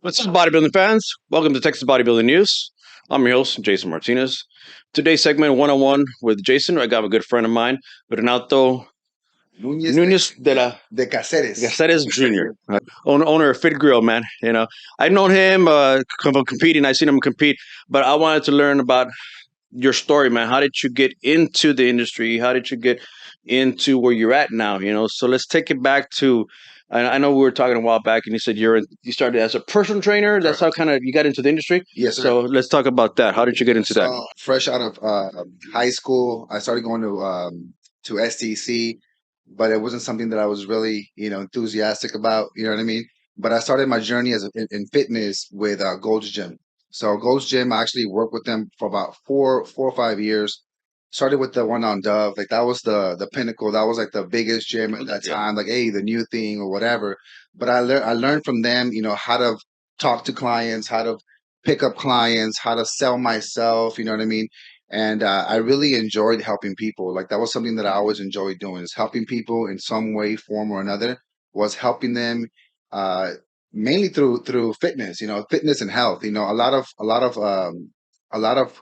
What's up, bodybuilding fans? Welcome to Texas Bodybuilding News. I'm your host, Jason Martinez. Today's segment, one-on-one with Jason. I got a good friend of mine, Renato Nunez Nunez de Caceres. Caceres Jr., owner of FITGRILL, man. I've known him from competing. I've seen him compete, but I wanted to learn about your story, man. How did you get into the industry? How did you get into where you're at now? So let's take it back to. I know we were talking a while back, and you said you started as a personal trainer. That's how kind of you got into the industry. Yes, sir. So let's talk about that. How did you get into that? So fresh out of high school, I started going to STC, but it wasn't something that I was really enthusiastic about. You know what I mean? But I started my journey in fitness with Gold's Gym. So Gold's Gym, I actually worked with them for about four or 5 years. Started with the one on Dove, like that was the pinnacle. That was like the biggest gym at that time. Like, hey, the new thing or whatever. But I learned from them, how to talk to clients, how to pick up clients, how to sell myself, you know what I mean? And I really enjoyed helping people. Like that was something that I always enjoyed doing is helping people in some way, form, or another. Was helping them uh, mainly through fitness, fitness and health. A lot of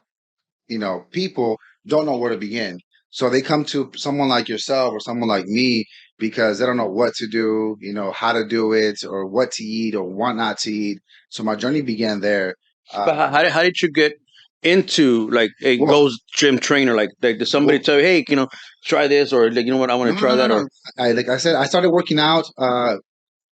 people don't know where to begin. So they come to someone like yourself or someone like me because they don't know what to do, how to do it or what to eat or what not to eat. So my journey began there. But how did you get into like a Well, Gold's Gym trainer? Like did somebody well, tell you, hey, try this, or like, you know what, I want no, to no, try no, no, that, no. or Like I said, I started working out.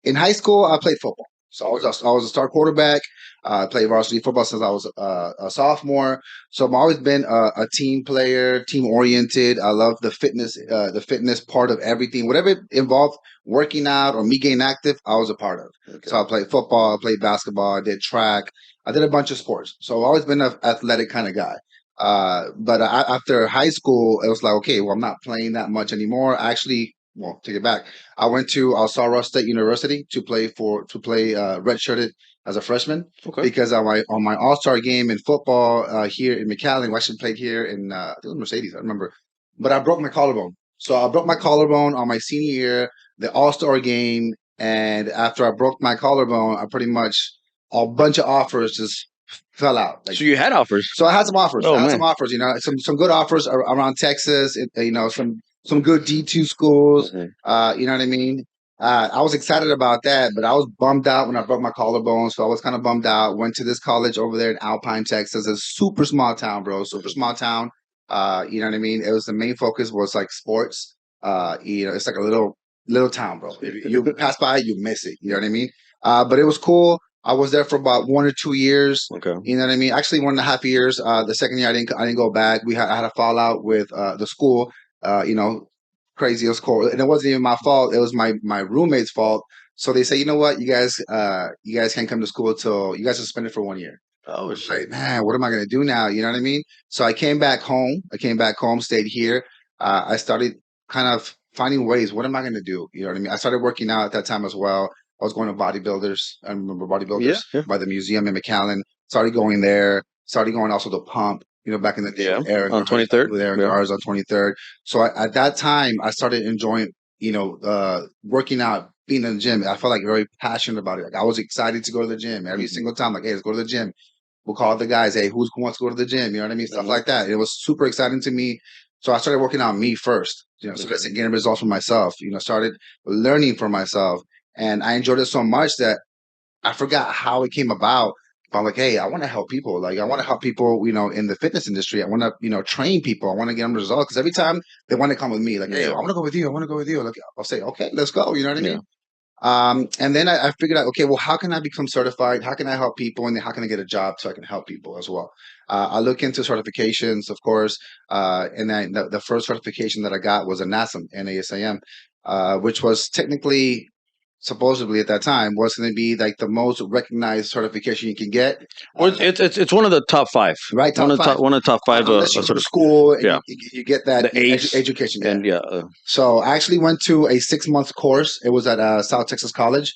In high school, I played football. So I was a star quarterback. I played varsity football since I was a sophomore. So I've always been a team player, team oriented. I love the fitness part of everything. Whatever involved working out or me getting active, I was a part of. So I played football, I played basketball, I did track, I did a bunch of sports. So I've always been an athletic kind of guy. But after high school, it was like, okay, well, I'm not playing that much anymore. Actually, well, take it back. I went to Alsara State University to play redshirted as a freshman okay. because on my All Star game in football here in McAllen, we actually played here in I think it was Mercedes, I remember, but I broke my collarbone. So I broke my collarbone on my senior year, the All Star game, and after I broke my collarbone, I pretty much a bunch of offers just fell out. Like So you had offers? so, I had some offers. Oh I had man. some offers. Some good offers around Texas. Some good D2 schools. Mhm. You know what I mean. I was excited about that, but I was bummed out when I broke my collarbone. So I was kind of bummed out. Went to this college over there in Alpine, Texas, a super small town, bro. Super small town. You know what I mean. It was the main focus was like sports. It's like a little town, bro. If you pass by, you miss it. You know what I mean. But it was cool. I was there for about 1 or 2 years. Okay. You know what I mean? Actually, 1.5 years. The second year, I didn't go back. I had a fallout with the school. Crazy as cool, and it wasn't even my fault. It was my roommate's fault. So they say, you know what, you guys can't come to school till you guys are suspended for 1 year. Oh Like, shit. man, what am I gonna do now? You know what I mean? So I came back home. Stayed here. I started kind of finding ways. What am I gonna do? You know what I mean? I started working out at that time as well. I was going to bodybuilders. I remember Yeah. bodybuilders Yeah. by the museum in McAllen. Started going there. Started going also to Pump. Back in the day Yeah. with Aaron On Gars, 23rd. with Aaron Yeah. Gars on 23rd. So at that time, I started enjoying, working out, being in the gym. I felt like very passionate about it. Like I was excited to go to the gym every single time. Like, hey, let's go to the gym. We'll call the guys, hey, who wants to go to the gym? You know what I mean? Stuff like that. It was super exciting to me. So I started working on me first, so that's getting results for myself, started learning for myself. And I enjoyed it so much that I forgot how it came about. But I'm like, hey, I want to help people. Like, I want to help people, in the fitness industry. I want to, train people. I want to get them results. Because every time they want to come with me, like, hey, I want to go with you. I want to go with you. Like, I'll say, okay, let's go. You know what I Yeah. mean? And then I figured out, okay, well, how can I become certified? How can I help people? And then how can I get a job so I can help people as well? I look into certifications, of course. And then the first certification that I got was a NASM, NASAM, which was technically, supposedly at that time, was going to be like the most recognized certification you can get. Well, it's one of the top five. Right, top five. One of the top five. Unless you go Sort to of. school and Yeah. you get that The ACE education. Yeah. and yeah. So I actually went to a 6 month course. It was at South Texas College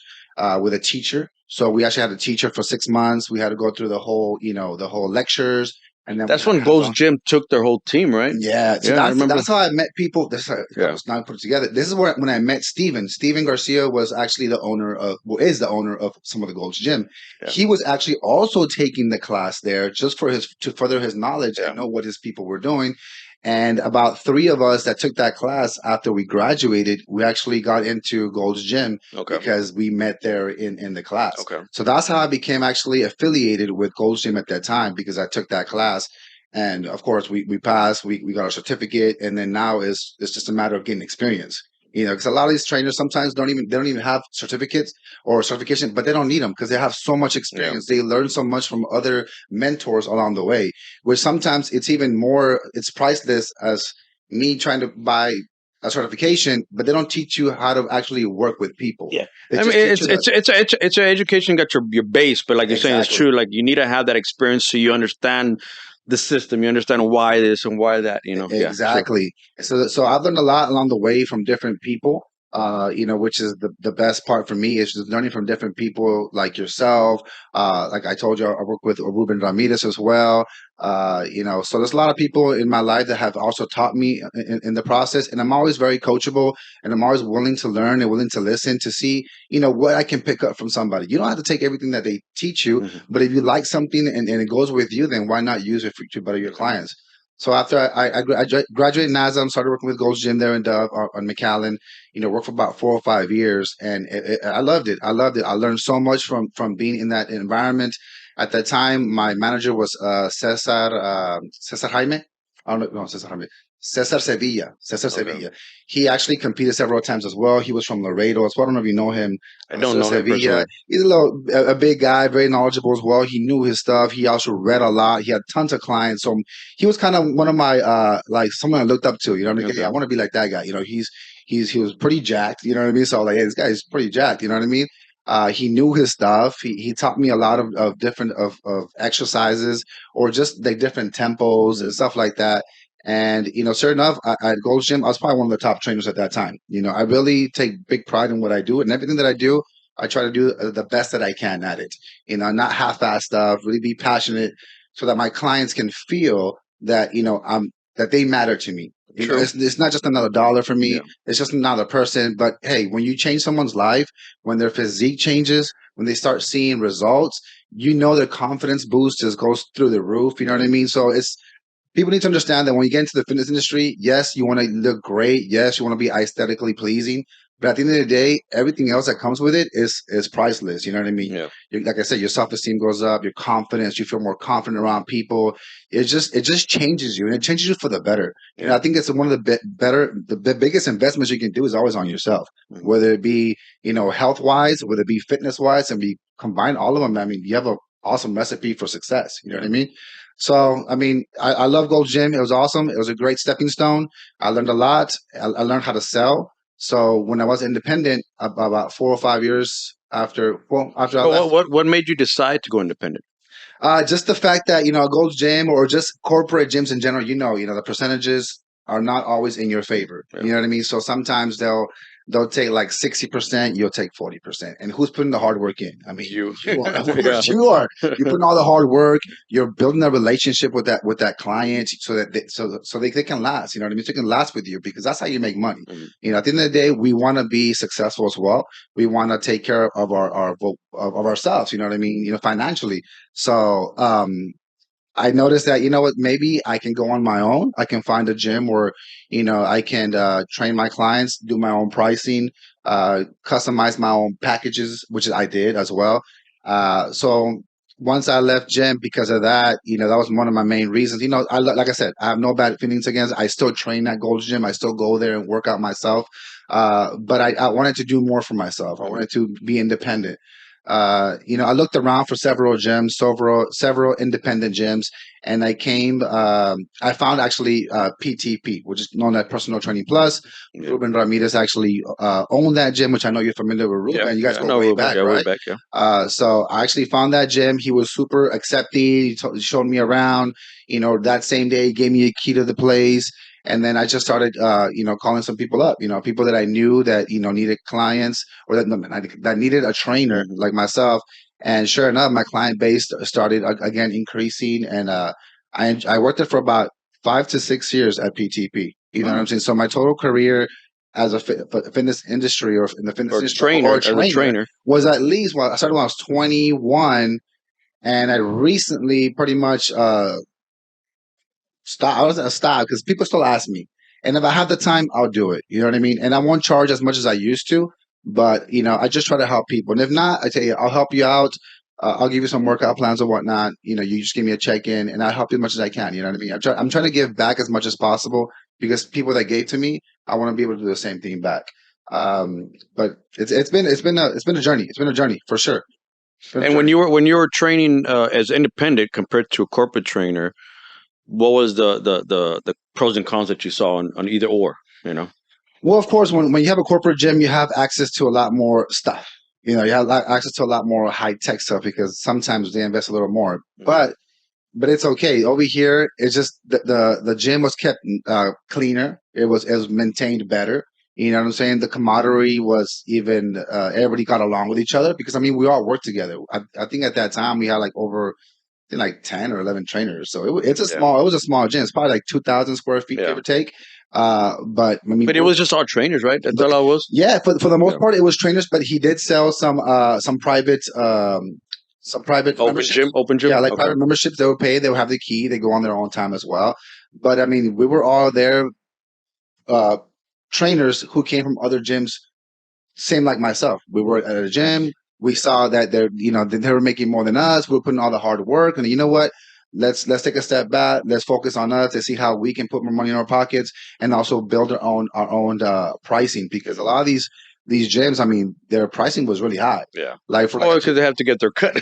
with a teacher. So we actually had a teacher for 6 months. We had to go through the whole lectures. And then we That's had when hands Gold's on. Gym took their whole team, right? Yeah, so Yeah, I remember. that's how I met people. This I Yeah. was not put it together. This is where when I met Steven. Steven Garcia was actually the owner of, well, is the owner of some of the Gold's Gym. Yeah. He was actually also taking the class there just for his to further his knowledge Yeah. and know what his people were doing. And about three of us that took that class after we graduated, we actually got into Gold's Gym Okay. because we met there in the class. Okay. So that's how I became actually affiliated with Gold's Gym at that time because I took that class. And of course, we passed, we got our certificate, and then now it's just a matter of getting experience. You know, because a lot of these trainers sometimes they don't even have certificates or certification, but they don't need them because they have so much Yeah. experience. They learn so much from other mentors along the way, which sometimes it's even more, it's priceless as me trying to buy a certification, but they don't teach you how to actually work with people. Yeah. They I mean, just teach you that. it's an education got your base, but like you're saying, it's Exactly. true. Like you need to have that experience so you understand the system, you understand why this and why that. Yeah, sure. Exactly. So I've learned a lot along the way from different people. Which is the best part for me is just learning from different people like yourself. Like I told you, I work with Ruben Ramirez as well. So there's a lot of people in my life that have also taught me in the process, and I'm always very coachable, and I'm always willing to learn and willing to listen to see, what I can pick up from somebody. You don't have to take everything that they teach you, Mhm. but if you like something and it goes with you, then why not use it to better your clients? So after I graduated NASM, started working with Gold's Gym there in Dove on McAllen. Worked for about 4 or 5 years, and I loved it. I loved it. I learned so much from being in that environment. At that time, my manager was Cesar Jaime. I don't know, no, Cesar Jaime. Cesar Sevilla. Cesar Okay. Sevilla. He actually competed several times as well. He was from Laredo as well. I don't know if you know him. I don't Cesar know him Sevilla. personally. He's a big guy, very knowledgeable as well. He knew his stuff. He also read a lot. He had tons of clients. So he was kind of one of my like someone I looked up to. What I mean? Okay. Hey, I want to be like that guy. He was pretty jacked. You know what I mean? So like, hey, this guy's pretty jacked. You know what I mean? He knew his stuff. He taught me a lot of different of exercises or just like different tempos and stuff like that. And sure enough, at Gold's Gym, I was probably one of the top trainers at that time. I really take big pride in what I do, and everything that I do, I try to do the best that I can at it. Not half-ass stuff. Really be passionate, so that my clients can feel that that they matter to me. True. It's not just another dollar for me. Yeah. It's just another person. But hey, when you change someone's life, when their physique changes, when they start seeing results, their confidence boost just goes through the roof. You know what I mean? So it's people need to understand that when you get into the fitness industry, yes, you want to look great. Yes, you want to be aesthetically pleasing. But at the end of the day, everything else that comes with it is priceless. You know what I mean? Yeah. Like I said, your self esteem goes up, your confidence, you feel more confident around people. It just changes you, and it changes you for the better. Yeah. I think it's one of the biggest investments you can do is always on yourself, Mhm. whether it be health wise, whether it be fitness wise, and we combine all of them. I mean, you have an awesome recipe for success. You know what I mean? So, I mean, I love Gold's Gym. It was awesome. It was a great stepping stone. I learned a lot. I learned how to sell. So when I was independent, about 4 or 5 years after I But left, what made you decide to go independent? just the fact that a Gold's Gym or just corporate gyms in general, the percentages are not always in your favor. Yeah. You know what I mean? So sometimes they'll take like 60%, you'll take 40%. And who's putting the hard work in? I mean, You. you are. Of Yeah. course you are. You're putting all the hard work. You're building a relationship with that client so that they can last. You know what I mean? So they can last with you because that's how you make money. Mhm. At the end of the day, we want to be successful as well. We want to take care of of ourselves. You know what I mean? Financially. So I noticed that, what, maybe I can go on my own. I can find a gym where, I can train my clients, do my own pricing, customize my own packages, which I did as well. So once I left gym because of that, that was one of my main reasons. Like I said, I have no bad feelings against it. I still train at Gold's Gym. I still go there and work out myself. But I wanted to do more for myself. I wanted to be independent. I looked around for several gyms, several independent gyms, and I found actually PTP, which is known as Personal Training Plus. Yeah. Ruben Ramirez actually owned that gym, which I know you're familiar with Ruben. Yeah. You guys I go know way Ruben. back, Yeah, way right? back. Yeah. So I actually found that gym. He was super accepting. He showed me around. That same day, he gave me a key to the place. And then I just started, calling some people up, people that I knew that, needed clients or that needed a trainer like myself. And sure enough, my client base started again increasing. And I worked there for about 5 to 6 years at PTP. You know what I'm saying? So my total career as a fitness industry or in the fitness Or industry trainer, or a as a trainer trainer. was at least, well, I started when I was 21, and I recently pretty much stop. I wasn't a stop because people still ask me, and if I have the time, I'll do it. You know what I mean? And I won't charge as much as I used to, but I just try to help people. And if not, I tell you, I'll help you out. I'll give you some workout plans or whatnot. You just give me a check in, and I'll help you as much as I can. You know what I mean? I'm trying to give back as much as possible because people that gave to me, I want to be able to do the same thing back. But it's been a journey. It's been a journey for sure. And when you were training as independent compared to a corporate trainer, what was the pros and cons that you saw on either or? You know. Well, of course, when you have a corporate gym, you have access to a lot more stuff. You have access to a lot more high tech stuff because sometimes they invest a little more. But it's okay. Over here, it's just the gym was kept cleaner. It was maintained better. You know what I'm saying? The camaraderie was even everybody got along with each other because I mean we all worked together. I think at that time we had like over I think like 10 or 11 trainers. So it was a small gym. It's probably like 2,000 square feet, give or take. But I mean, But it was just all trainers, right? That's all I was. yeah, for the most part, it was trainers, but he did sell some private Open memberships. gym, open gym. Yeah, like Okay. private memberships. They would pay. They would have the key. They go on their own time as well. But I mean, we were all there, uh, trainers who came from other gyms, same like myself. We were at a gym. We saw that they were making more than us. We were putting all the hard work, and you know what? Let's take a step back. Let's focus on us. Let's see how we can put more money in our pockets and also build our own pricing because a lot of these gyms, I mean, their pricing was really high. Yeah. Like for Oh, because they have to get their cut.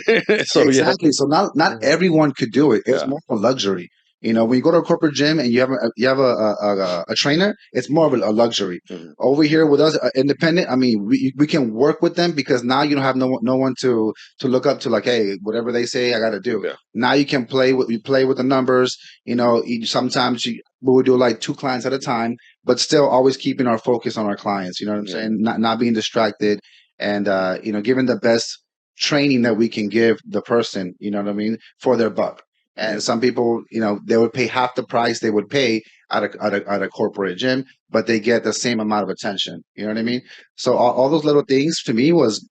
So yeah. exactly. So not everyone could do it. It's Yeah. more of a luxury. When you go to a corporate gym and you have a trainer, it's more of a luxury. Mhm. Over here with us, independent, I mean, we can work with them because now you don't have no one to look up to. Like, hey, whatever they say, I got to do. Yeah. Now you can play with the numbers. Sometimes we would do like 2 clients at a time, but still always keeping our focus on our clients. You know what I'm Yeah. saying? Not being distracted, and giving the best training that we can give the person, you know what I mean, for their buck. And some people, they would pay half the price they would pay at a corporate gym, but they get the same amount of attention. You know what I mean? So all those little things to me was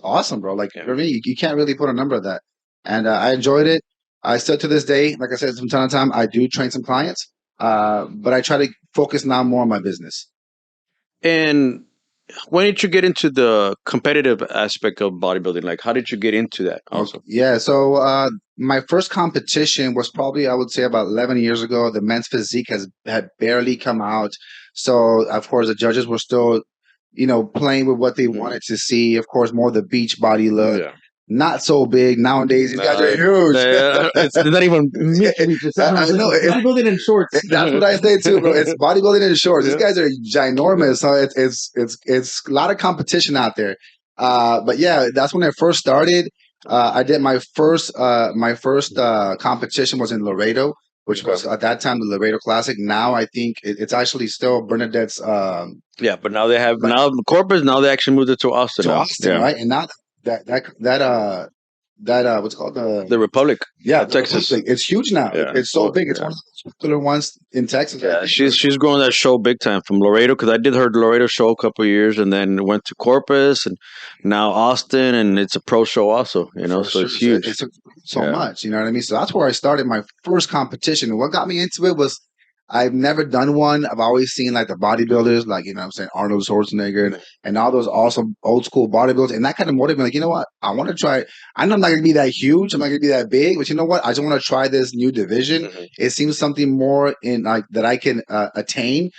awesome, bro. Like Yeah. for me, you can't really put a number on that. And I enjoyed it. I still to this day, like I said, from time to time, I do train some clients, but I try to focus now more on my business. And when did you get into the competitive aspect of bodybuilding? Like, how did you get into that also? Yeah, so my first competition was probably I would say about 11 years ago. The men's physique had barely come out, so of course the judges were still, playing with what they Mhm. wanted to see. Of course, more the beach body look. Yeah. Not so big nowadays. These guys are huge. It's not even. I know. Bodybuilding in shorts. That's what I say too, bro. It's bodybuilding in shorts. Yeah. These guys are ginormous. So it's a lot of competition out there. But yeah, that's when I first started. I did my first competition was in Laredo, which was at that time the Laredo Classic. Now I think it's actually still Bernadette's Yeah, but now they have But- now corporate. Now they actually moved it to Austin. to now. Austin, Yeah. right? And now that what's it called The Republic. yeah, Texas. Republic. It's huge now. Yeah. It's so Oh, big. It's yeah. one of the most popular ones in Texas. I Yeah, think. she's growing that show big time from Laredo because I did her Laredo show a couple of years and then went to Corpus and now Austin and it's a pro show also. For So it's sure. huge. It's so Yeah. much, you know what I mean? So that's where I started my first competition. And what got me into it was I've never done one. I've always seen like the bodybuilders, like, what I'm saying, Arnold Schwarzenegger and all those awesome old school bodybuilders. And that kind of motivated me, like, you know what? I want to try. I know I'm not going to be that huge. I'm not going to be that big, but you know what? I just want to try this new division. Mhm. It seems something more in like that I can attain,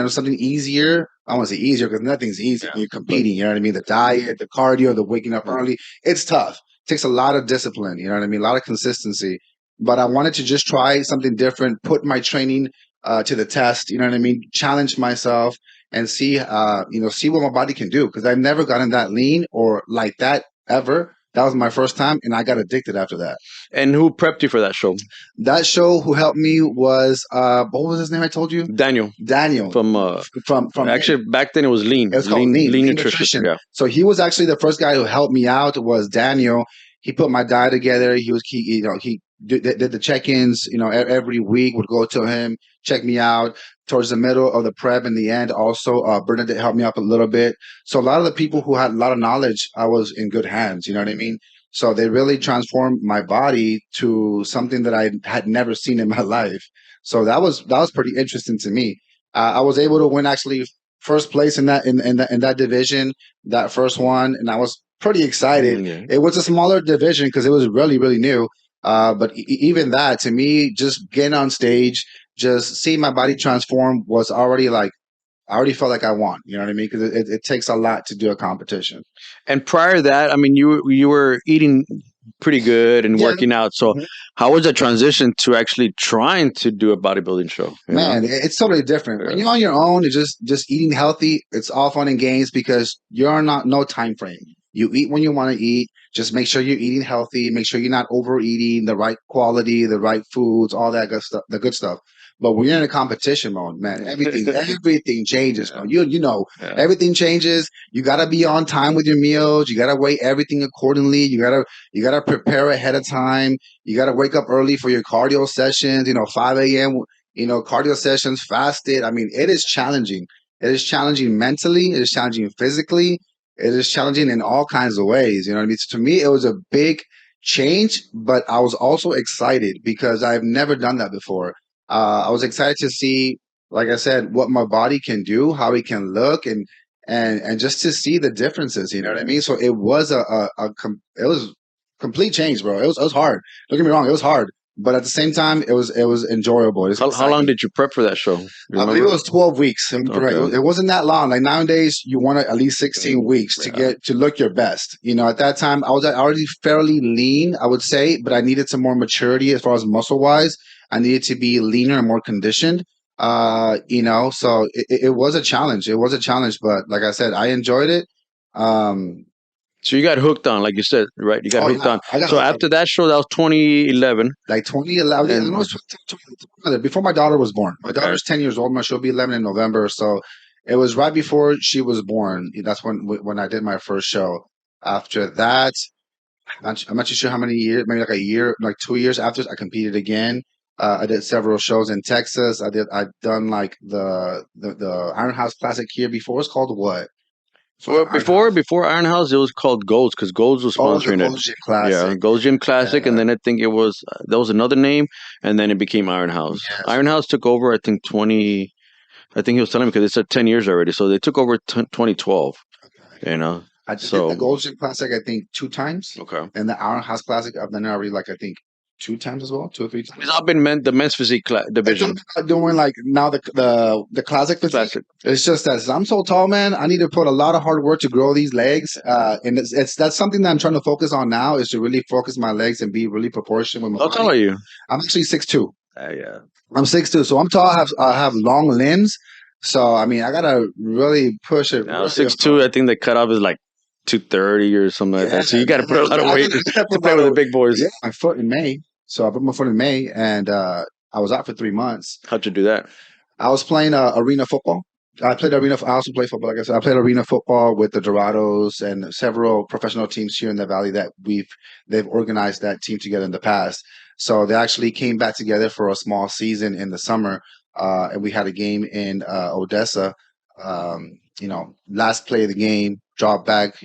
something easier. I want to say easier because nothing's easy when you're competing. You know what I mean? The diet, the cardio, the waking up early. It's tough. It takes a lot of discipline. You know what I mean? A lot of consistency. But I wanted to just try something different, put my training to the test. You know what I mean? Challenge myself and see what my body can do because I've never gotten that lean or like that ever. That was my first time, and I got addicted after that. And who prepped you for that show? That show, who helped me was what was his name? I told you, Daniel Daniel from actually back then it was lean. It was called Lean Nutrition. Yeah. So he was actually the first guy who helped me out. Was Daniel? He put my diet together. He did the check-ins, every week. Would go to him, check me out. Towards the middle of the prep in the end, also Bernadette helped me up a little bit. So a lot of the people who had a lot of knowledge, I was in good hands. You know what I mean? So they really transformed my body to something that I had never seen in my life. So that was pretty interesting to me. I was able to win actually first place in that division, that first one, and I was pretty excited. Yeah. It was a smaller division because it was really really new. But even that, to me, just getting on stage, just seeing my body transform was already like I already felt like I won. You know what I mean? Because it takes a lot to do a competition. And prior to that, I mean, you were eating pretty good and Yeah. working out. So Mhm. how was the transition to actually trying to do a bodybuilding show? You know? Man, it's totally different. When Yeah. you're on your own, it's just eating healthy. It's all fun and games because you're not no time frame. You eat when you want to eat. Just make sure you're eating healthy. Make sure you're not overeating, the right quality, the right foods, all that good stuff, the good stuff. But when you're in a competition mode, man, everything changes, man. Yeah. Everything changes. You gotta be on time with your meals. You gotta weigh everything accordingly. You gotta prepare ahead of time. You gotta wake up early for your cardio sessions. 5 a.m. Cardio sessions, fasted. I mean, it is challenging. It is challenging mentally. It is challenging physically. It is challenging in all kinds of ways. You know what I mean? So to me, it was a big change, but I was also excited because I've never done that before. I was excited to see, like I said, what my body can do, how it can look, and just to see the differences. You know what I mean? So it was it was complete change, bro. It was hard. Don't get me wrong, it was hard, but at the same time, it was enjoyable. It's How long exciting. did you prep for that show? You I believe it remember? was 12 weeks. Correct. Okay. It wasn't that long. Like nowadays, you want at least 16 weeks to Yeah. get to look your best. At that time, I was already fairly lean, I would say, but I needed some more maturity as far as muscle wise. I needed to be leaner and more conditioned. So it was a challenge. It was a challenge, but like I said, I enjoyed it. Um, So you got hooked on, like you said, right? You got oh hooked yeah, on. I got So hooked up. after that show, that was 2011, Like 2011, I and know it's before my daughter was born. My okay. daughter's 10 years old. She'll be 11 in November. So it was right before she was born. That's when I did my first show. After that, I'm not too sure how many years, maybe like a year, like 2 years after, I competed again. I did several shows in Texas. I've done like the Iron House Classic here before. It's called what? For the Well, Iron before House. before Iron House, it was called Golds because Golds was Oh, the sponsoring it. Gold Gym Yeah, Classic. Golds Gym Classic, and Yeah. then I think it was that was another name, and then it became Iron House. Yes. Iron House took over, I think 20. I think he was telling me because it's at 10 years already, so they took over 2012. Okay. You know, I did the so Gold Gym Classic, I think, two times, okay. and the Iron House Classic, I've done it already, like I think two times as well, two or three It's times. all been the men's physique I think division about doing like now the classic physique. classic. It's just that I'm so tall, man. I need to put a lot of hard work to grow these legs, and it's that's something that I'm trying to focus on now is to really focus my legs and be really proportionate with my How tall body. are you? I'm actually 6'2". Yeah. I'm 6'2", so I'm tall. I have long limbs, so I mean I gotta really push it Now really 6'2", hard. I think the cutoff is like 230 or something like Yeah, that. So you got to man. put a lot of weight I gotta to put a play lot with the of big boys. yeah my foot in May. So I put my foot in May, and I was out for 3 months. How'd you do that? I was playing arena football. I played arena. I also play football. Like I said, I played arena football with the Dorados and several professional teams here in the valley that they've organized that team together in the past. So they actually came back together for a small season in the summer, and we had a game in Odessa. Last play of the game, drop back.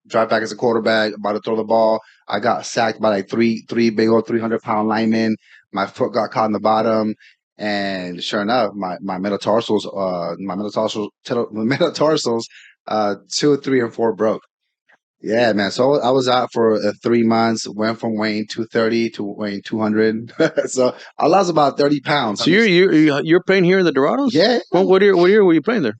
Drop back as a quarterback, about to throw the ball. I got sacked by like three big old 300-pound linemen. My foot got caught in the bottom. And sure enough, my metatarsals, 2, 3, and 4 broke. Yeah, man. So I was out for 3 months. Went from weighing 230 to weighing 200. So I lost about 30 pounds. I So mean, you're playing here in the Dorados? yeah. Well, what year were you playing there?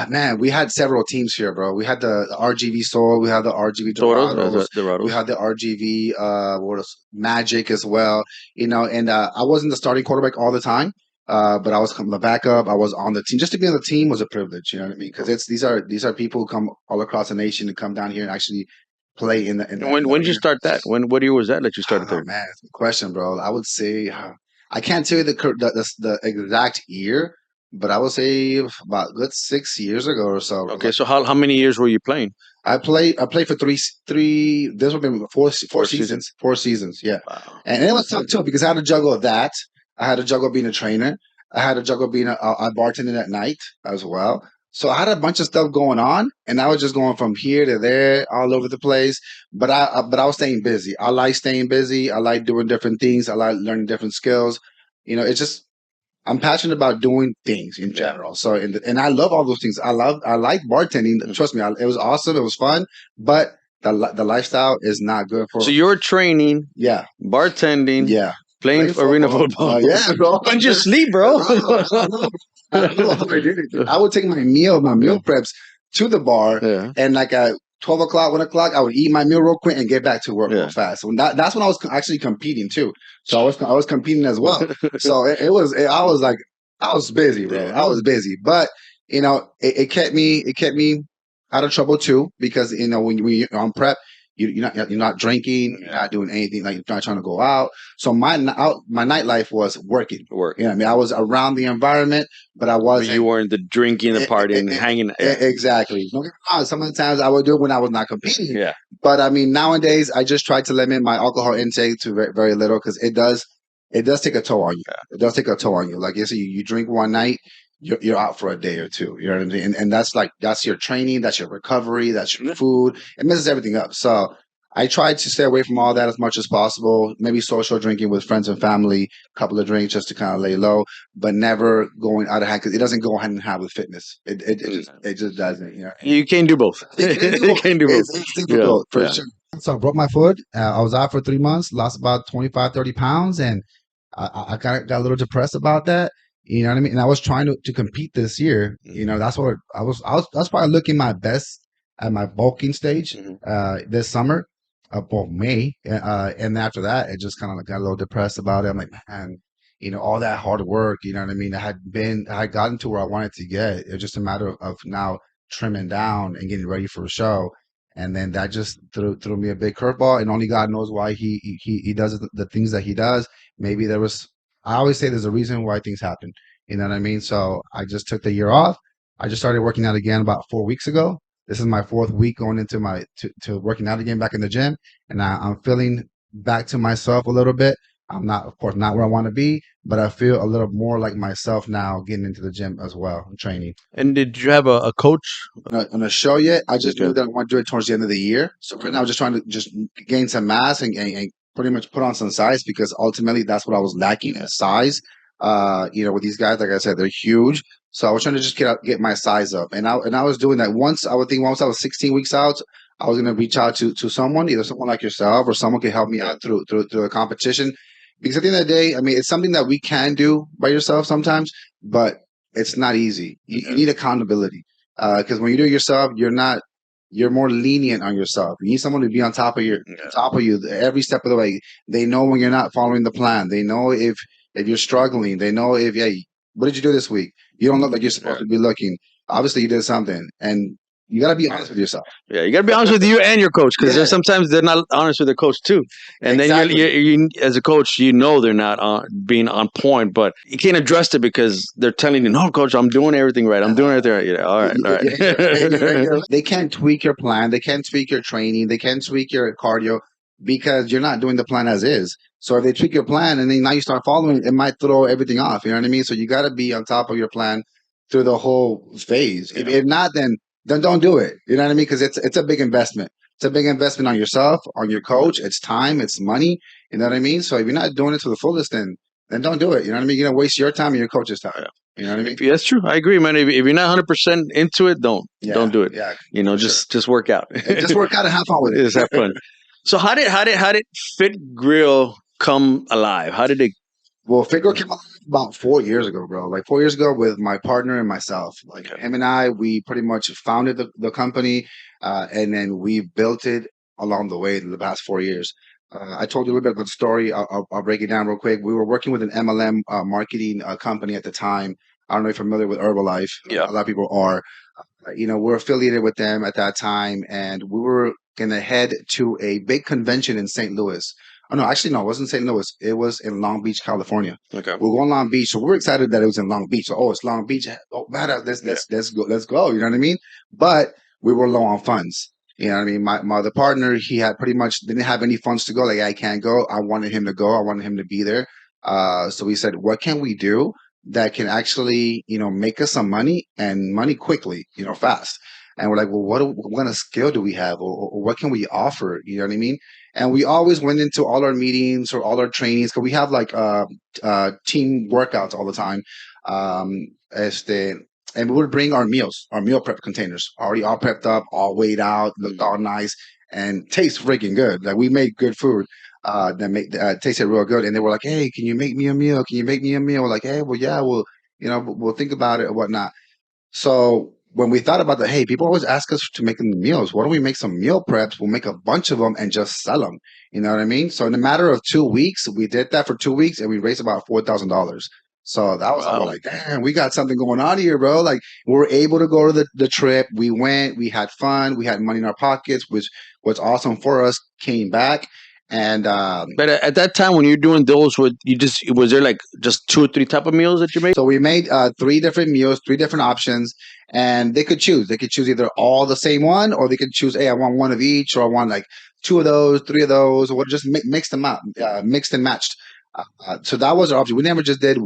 Man, we had several teams here, bro. We had the RGV Soul, we had the RGV Dorados, as Dorados, we Dorados. had the RGV what else? Magic as well. And I wasn't the starting quarterback all the time. But I was the backup. I was on the team. Just to be on the team was a privilege, you know what I mean? Because these are people who come all across the nation to come down here and actually play in the in And the, in the when did you arena. start that? What year was that you started Oh there? man, that's a good question, bro. I would say I can't tell you the exact year, but I would say about a good 6 years ago or so. Okay, so how many years were you playing? I played for three. This would have been four Four seasons. seasons. 4 seasons, yeah. Wow. And it was tough too because I had to juggle that. I had to juggle being a trainer. I had to juggle being a bartender at night as well. So I had a bunch of stuff going on, and I was just going from here to there, all over the place. But I was staying busy. I like staying busy. I like doing different things. I like learning different skills. It's just I'm passionate about doing things in general. So and I love all those things. I like bartending. Trust me, it was awesome. It was fun, but the lifestyle is not good for. So you're training, Yeah, bartending, yeah. playing Playing arena football. football. Yeah, bro. And just sleep, bro. I don't know how I did it. I would take my meal preps to the bar, Yeah. and like at 12 o'clock, 1 o'clock, I would eat my meal real quick and get back to work real Yeah. fast. So that's when I was actually competing too. So I was competing as well. So I was like I was busy, bro. Yeah. I was busy, but it kept me out of trouble too because when you're on prep. You're not drinking. You're not doing anything. Like you're not trying to go out. So my nightlife was working. Work. I mean, I was around the environment, but I But wasn't. you weren't the drinking, the partying, hanging. Yeah. Exactly. Don't get me wrong. Some of the times I would do it when I was not competing. Yeah. But I mean, nowadays I just try to limit my alcohol intake to very, very little because it does take a toll on you. It does take a toll on you. Like you say, you drink one night, you're out for a day or two. You know what I mean? And that's your training, that's your recovery, that's your food. It messes everything up. So I try to stay away from all that as much as possible. Maybe social drinking with friends and family, a couple of drinks just to kind of lay low, but never going out of hand because it doesn't go hand in hand with fitness. It just doesn't. You can't do both. You can't do both. It's difficult for sure. So I broke my foot. I was out for 3 months, lost about 25, 30 pounds, and I kind of got a little depressed about that. You know what I mean? And I was trying to compete this year. That's what I was probably looking my best at my bulking stage this summer, well, May. And after that, it just kind of got a little depressed about it. I'm like, man, all that hard work, you know what I mean? I had gotten to where I wanted to get. It was just a matter of now trimming down and getting ready for a show. And then that just threw me a big curveball, and only God knows why he does the things that he does. Maybe I always say there's a reason why things happen. You know what I mean? So I just took the year off. I just started working out again about 4 weeks ago. This is my fourth week going into to working out again back in the gym, and I'm feeling back to myself a little bit. I'm not, of course, not where I want to be, but I feel a little more like myself now getting into the gym as well, training. And did you have a coach? On a show yet. I just Okay. knew that I want to do it towards the end of the year. So right now, I'm just trying to just gain some mass and pretty much put on some size because ultimately that's what I was lacking is size. With these guys, like I said, they're huge. So I was trying to just get my size up, and I was doing that. Once I was 16 weeks out, I was gonna reach out to someone, either someone like yourself or someone could help me out through a competition. Because at the end of the day, I mean, it's something that we can do by yourself sometimes, but it's not easy. You need accountability. Because when you do it yourself, you're more lenient on yourself. You need someone to be on top of you every step of the way. They know when you're not following the plan. They know if you're struggling. They know if, hey, what did you do this week? You don't look like you're supposed to be looking. Obviously, you did something, and you got to be honest with yourself. Yeah, you got to be honest with you and your coach because Yeah. sometimes they're not honest with their coach too. And Exactly. then you as a coach, they're not being on point, but you can't address it because they're telling you, "No, coach, I'm doing everything right. I'm doing everything right." Yeah, all right. They can't tweak your plan. They can't tweak your training. They can't tweak your cardio because you're not doing the plan as is. So if they tweak your plan and then now you start following, it might throw everything off. You know what I mean? So you got to be on top of your plan through the whole phase. If not, then don't do it. You know what I mean? Because it's a big investment. It's a big investment on yourself, on your coach. It's time, it's money. You know what I mean? So if you're not doing it to the fullest, then don't do it. You know what I mean? You're gonna waste your time and your coach's time. You know what I mean? Yeah, that's true. I agree, man. If you're not 100% into it, don't do it. Yeah, just work out. just work out and have fun with it. Just have fun. So how did Fit Grill come alive? How did it? Well, FITGRILL came out about 4 years ago, bro. Like 4 years ago with my partner and myself. Like him and I, we pretty much founded the company, and then we built it along the way in the past 4 years. I told you a little bit about the story. I'll break it down real quick. We were working with an MLM marketing company at the time. I don't know if you're familiar with Herbalife. Yeah. A lot of people are. We're affiliated with them at that time, and we were going to head to a big convention in St. Louis. Oh no, actually no, it wasn't St. Louis. It was in Long Beach, California. Okay. We were going Long Beach, so we were excited that it was in Long Beach. So, oh, it's Long Beach. Oh, man, let's go. You know what I mean? But we were low on funds. You know what I mean? My other partner, he had pretty much didn't have any funds to go. Like, I can't go. I wanted him to go. I wanted him to be there. So we said, what can we do that can actually, make us some money and money quickly, fast? And we're like, well, what kind of skill do we have, or what can we offer? You know what I mean? And we always went into all our meetings or all our trainings because we have like team workouts all the time. Este, and we would bring our meal prep containers, already all prepped up, all weighed out, looked all nice, and tastes freaking good. Like, we made good food that tasted real good. And they were like, "Hey, can you make me a meal? Can you make me a meal?" We're like, "Hey, well, yeah, we'll think about it or whatnot." So when we thought about that, hey, people always ask us to make them the meals. Why don't we make some meal preps? We'll make a bunch of them and just sell them. You know what I mean? So in a matter of 2 weeks, we did that for 2 weeks, and we raised about $4,000. So that was all like, damn, we got something going on here, bro. Like, we were able to go to the trip. We went, we had fun, we had money in our pockets, which was awesome for us. Came back. And But at that time, when you're doing those, was there like just 2 or 3 type of meals that you made? so we made 3 different meals, 3 different options, and they could choose. They could choose either all the same one, or they could choose, hey, I want one of each, or I want like 2 of those, 3 of those, or just mix them up, mixed and matched. So that was our option. We never just did.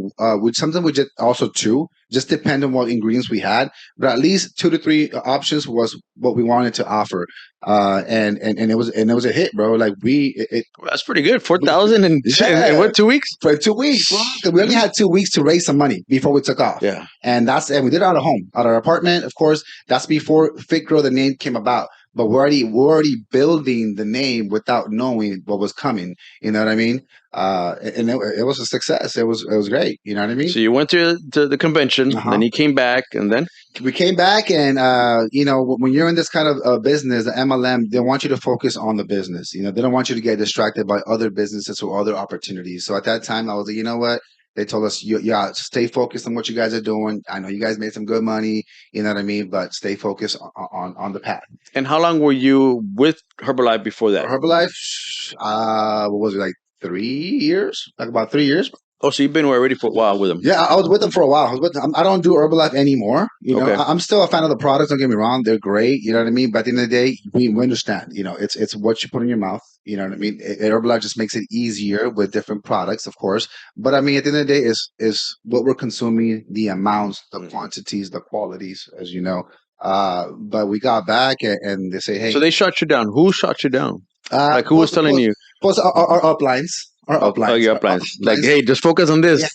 Sometimes we did also two, just depend on what ingredients we had. But at least 2 to 3 options was what we wanted to offer. And it was a hit, bro. Like, Well, that's pretty good. 4,000 in what, 2 weeks? for 2 weeks, bro. 'Cause we only had 2 weeks to raise some money before we took off. Yeah. And we did it out of home, out of our apartment, of course. That's before FITGRILL, the name, came about. But we're already building the name without knowing what was coming. You know what I mean? And it was a success. It was great. You know what I mean? So you went to the convention, then you came back, and then We came back, and when you're in this kind of business, the MLM, they want you to focus on the business. They don't want you to get distracted by other businesses or other opportunities. So at that time, I was like, you know what? They told us, yeah, stay focused on what you guys are doing. I know you guys made some good money, you know what I mean, but stay focused on the path. And how long were you with Herbalife before that? Herbalife, what was it, like 3 years? Like about 3 years. Oh, so you've been already for a while with them? Yeah, I was with them for a while. I was with them. I don't do Herbalife anymore. Okay. I'm still a fan of the products. Don't get me wrong; they're great. You know what I mean. But at the end of the day, we understand. It's what you put in your mouth. You know what I mean. Herbalife just makes it easier with different products, of course. But I mean, at the end of the day, is what we're consuming, the amounts, the quantities, the qualities, as you know. But we got back, and they say, hey. So they shot you down. Who shot you down? Like, who was telling you? Plus, our uplines. Our uplines. Oh, your uplines. Like, hey, just focus on this.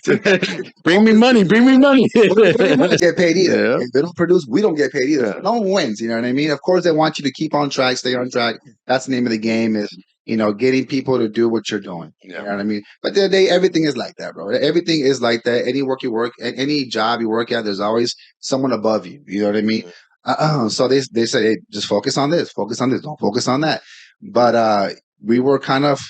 Yeah. Bring me money. Bring me money. We don't get paid either. Yeah. If they don't produce, we don't get paid either. Yeah. So no one wins. You know what I mean? Of course, they want you to keep on track, stay on track. That's the name of the game, is getting people to do what you're doing. Yeah. You know what I mean? But at the end of the day, everything is like that, bro. Everything is like that. Any work you work, any job you work at, there's always someone above you. You know what I mean? So they say, hey, just focus on this, don't focus on that. But we were kind of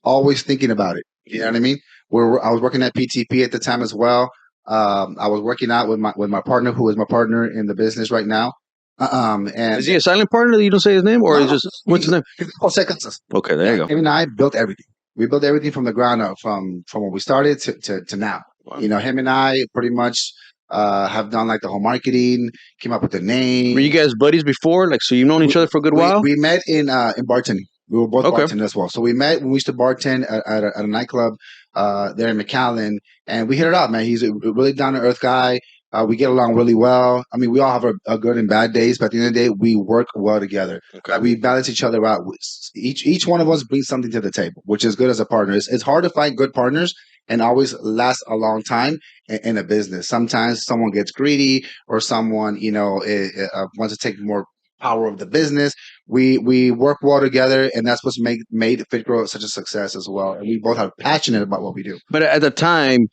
always thinking about it. You know what I mean? I was working at PTP at the time as well. I was working out with my partner, who is my partner in the business right now. And is he a silent partner that you don't say his name, or is just what's his name? Jose Casas. Okay, there you go. Him and I built everything. We built everything from the ground up, from when we started to now. Wow. Him and I pretty much have done like the whole marketing, came up with the name. Were you guys buddies before? Like, so you've known each other for a good while? We met in bartending. We were both bartenders as well. So we met when we used to bartend at a nightclub there in McAllen, and we hit it out, man. He's a really down-to-earth guy. We get along really well. I mean, we all have our good and bad days, but at the end of the day, we work well together. Okay. We balance each other out. Each one of us brings something to the table, which is good as a partner. It's hard to find good partners and always last a long time in a business. Sometimes someone gets greedy, or someone wants to take more power of the business. We work well together, and that's what's made FITGRILL such a success as well. And we both are passionate about what we do. But at the time,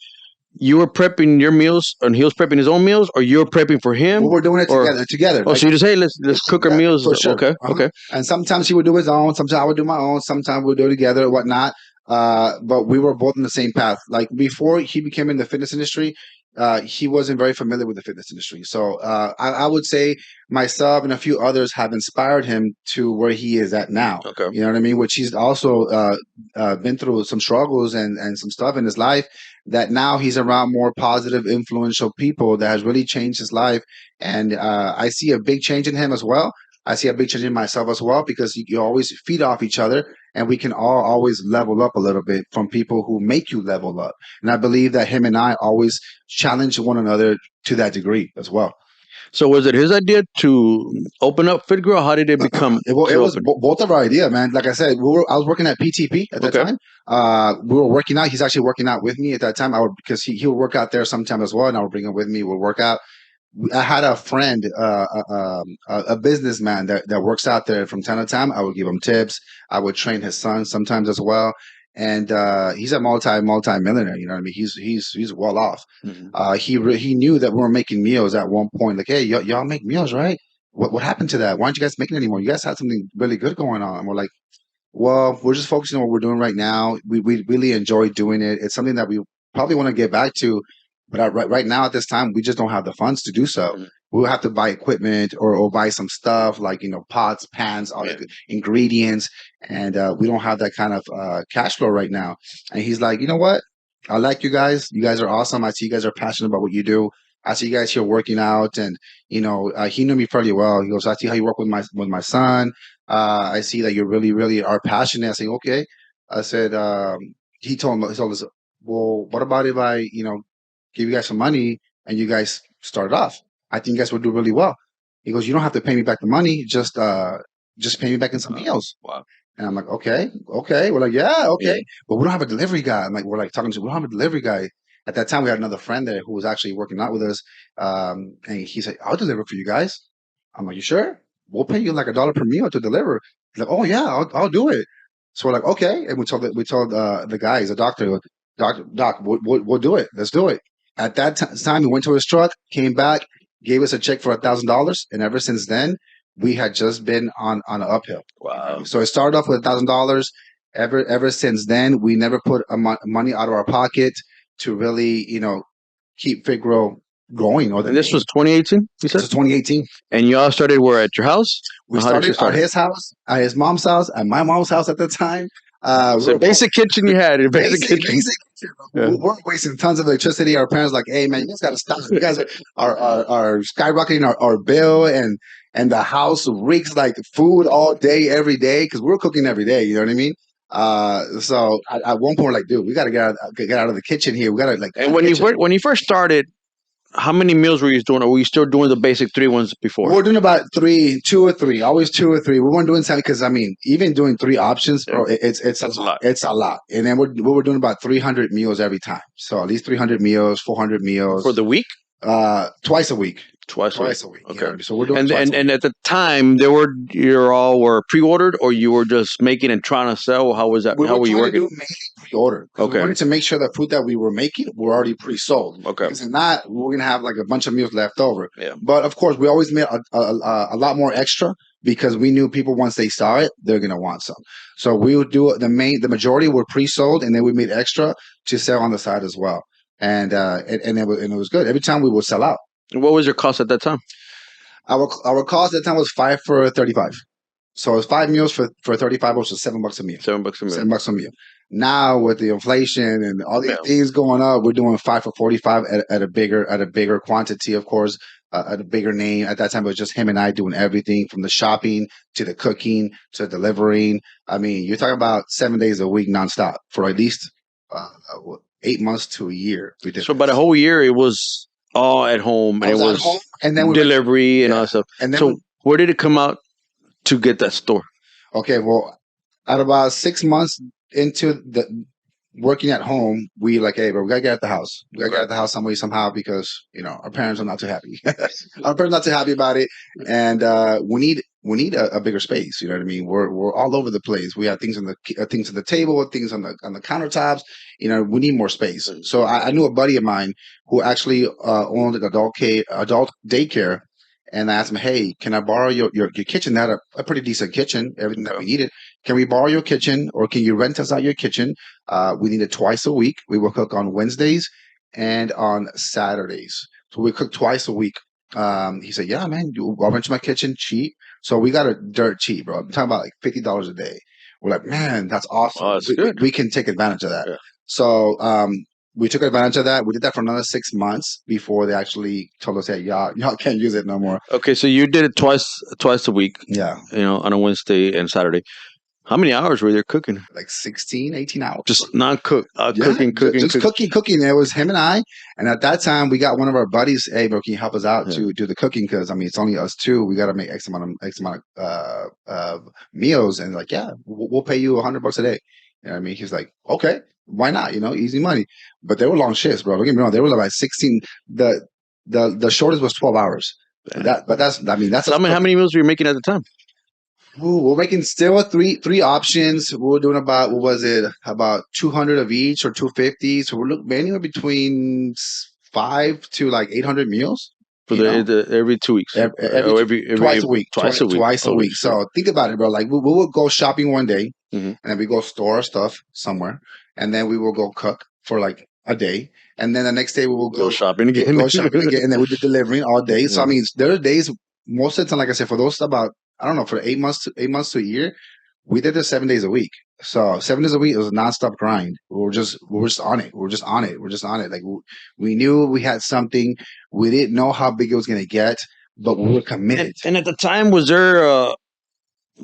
you were prepping your meals, and he was prepping his own meals, or you were prepping for him? Well, we're doing it together. Oh, so you just, hey, let's cook our meals. For sure. Okay, okay. And sometimes he would do his own. Sometimes I would do my own. Sometimes we'll do it together or whatnot. But we were both in the same path. Like, before he became in the fitness industry, he wasn't very familiar with the fitness industry. So I would say myself and a few others have inspired him to where he is at now. Okay. You know what I mean? Which he's also been through some struggles and some stuff in his life that now he's around more positive, influential people that has really changed his life. And I see a big change in him as well. I see a big change in myself as well because you always feed off each other and we can all always level up a little bit from people who make you level up. And I believe that him and I always challenge one another to that degree as well. So was it his idea to open up FITGRILL? How did it become? It was both of our idea, man. Like I said, I was working at PTP at that Okay. time. We were working out. He's actually working out with me at that time. Because he would work out there sometime as well, and I would bring him with me. We'll work out. I had a friend, a businessman that works out there from time to time. I would give him tips. I would train his son sometimes as well. And he's a multi-millionaire. You know what I mean? He's well off. Mhm. He knew that we were making meals at one point. Like, hey, y'all make meals, right? What happened to that? Why aren't you guys making it anymore? You guys had something really good going on. And we're like, well, we're just focusing on what we're doing right now. We really enjoy doing it. It's something that we probably want to get back to, but right now at this time, we just don't have the funds to do so. Mhm. We'll have to buy equipment or buy some stuff like pots, pans, all the ingredients, and we don't have that kind of cash flow right now. And he's like, you know what? I like you guys. You guys are awesome. I see you guys are passionate about what you do. I see you guys here working out, and he knew me fairly well. He goes, I see how you work with my son. I see that you really are passionate. I say, okay. I said, he told us, well, what about if I, give you guys some money and you guys start off? I think you guys would do really well. He goes, you don't have to pay me back the money. Just pay me back in some meals. Wow. And I'm like, okay. We're like, yeah, okay. Yeah. But we don't have a delivery guy. We're like talking to, we don't have a delivery guy. At that time, we had another friend there who was actually working out with us. And he said, I'll deliver for you guys. I'm like, you sure? We'll pay you like $1 per meal to deliver. He's like, oh yeah, I'll do it. So we're like, okay. And we told the guy, he's a doctor, doc, we'll do it. Let's do it. At that time, he went to his truck, came back, gave us a check for $1,000. And ever since then, we had just been on an uphill. Wow. So it started off with $1,000. Ever since then, we never put money out of our pocket to really, keep FITGRILL going. And this was 2018, you This said? is 2018. And y'all started where, at your house? We Or how did you started start at it? his house, at his mom's house, at my mom's house at the time. So basic kitchen you had, a basic kitchen. Basic. Yeah. We're wasting tons of electricity. Our parents like, hey man, you guys got to stop. You guys are skyrocketing our bill, and the house reeks like food all day, every day because we're cooking every day. You know what I mean? So at one point, we're like, dude, we got to get out of the kitchen here. We got to And when you first started, how many meals were you doing? Or were you still doing the basic 3 ones before? we're doing about two or three, always 2 or 3. We weren't doing 7 because even doing 3 options, bro, it's That's a lot. It's a lot. And then we were doing about 300 meals every time. So at least 300 meals, 400 meals For the week? twice a week. Twice A week. Okay. So we're doing And twice a week. and at the time, you all were pre-ordered, or you were just making and trying to sell? How was that? How were you trying to working? do mainly pre-order. Okay. We wanted to make sure the food that we were making were already pre-sold. Okay. Because if not, we're gonna have like a bunch of meals left over. Yeah. But of course, we always made a lot more extra because we knew people once they saw it, they're gonna want some. So we would do the majority were pre-sold, and then we made extra to sell on the side as well. And it was good. Every time we would sell out. And what was your cost at that time? Our cost at the time was 5 for 35. So it was 5 meals for 35, which was $7 a meal. $7 a meal. $7 a meal. Now with the inflation and all these Yeah. things going up, we're doing 5 for 45 at a bigger quantity, of course, at a bigger name. At that time, it was just him and I doing everything from the shopping to the cooking to delivering. You're talking about 7 days a week nonstop for at least 8 months to a year. We did So about a whole year, it was all at home, and it was at home, and then delivery and all that stuff. And then So where did it come out to get that store? okay, well, at about 6 months into the working at home, we like, hey, bro, we gotta get out the house. We gotta get out the house some way, somehow, because our parents are not too happy. Our parents are not too happy about it, and we need a bigger space. You know what I mean? We're all over the place. We have things on the table, things on the countertops. We need more space. So I knew a buddy of mine who actually owned an adult daycare. And I asked him, hey, can I borrow your kitchen? They had a pretty decent kitchen, everything that we needed. Can we borrow your kitchen, or can you rent us out your kitchen? We need it twice a week. We will cook on Wednesdays and on Saturdays. So we cook twice a week. He said, "Yeah, man, I'll rent my kitchen cheap." So we got it dirt cheap, bro. I'm talking about like $50 a day. We're like, man, that's awesome. Oh, that's good. We can take advantage of that. Yeah. So we took advantage of that. We did that for another 6 months before they actually told us, "Hey, y'all can't use it no more." Okay, so you did it twice a week. Yeah, On a Wednesday and Saturday. How many hours were you there cooking? like 16, 18 hours. Just non-cook, Yeah, cooking. just cooking. It was him and I. And at that time, we got one of our buddies. Hey, bro, can you help us out to do the cooking? Because I mean, it's only us two. We got to make X amount of meals. And like, yeah, we'll pay you $100 a day. You know what I mean? He's like, okay, why not? Easy money. But they were long shifts, bro. Don't get me wrong. They were like 16. The shortest was 12 hours. That's So how many meals were you making at the time? Ooh, we're making still three options. We were doing about, what was it, about 200 of each or 250. So we're looking anywhere between 5 to like 800 meals. For every 2 weeks, Twice a week. Twice a week. Twice a week. So think about it, bro. Like we will go shopping one day, Mhm. and then we go store our stuff somewhere, and then we will go cook for like a day, and then the next day we will Go shopping again. and then we do delivering all day. So I Yeah. mean, there are days, most of the time, like I said, for those about, I don't know, for 8 months to a year, we did this 7 days a week. So 7 days a week, it was a nonstop grind. We were just on it. We're just on it. Like we knew we had something. We didn't know how big it was going to get, but we were committed. And at the time, was there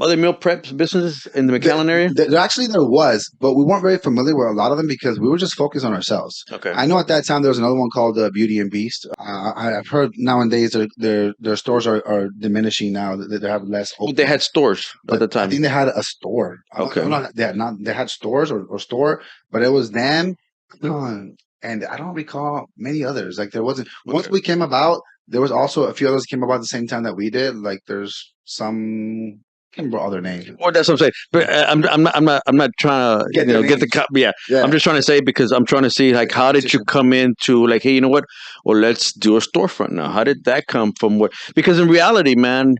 other meal prep businesses in the McAllen area? Actually, there was, but we weren't very familiar with a lot of them because we were just focused on ourselves. Okay. I know at that time there was another one called Beauty and Beast. I've heard nowadays their stores are diminishing now. They have less. But they had stores at the I time. think they had a store. Okay. They had stores or store, but it was them, and I don't recall many others. Like there wasn't. Once we came about, there was also a few others came about at the same time that we did. Like there's some. I can't remember all their names. Well, that's what I'm saying. But I'm not trying to get the cup. Yeah. I'm just trying to say, because I'm trying to see like how did you come into like, hey, you know what? Well, let's do a storefront now. How did that come from? What? Because in reality, man,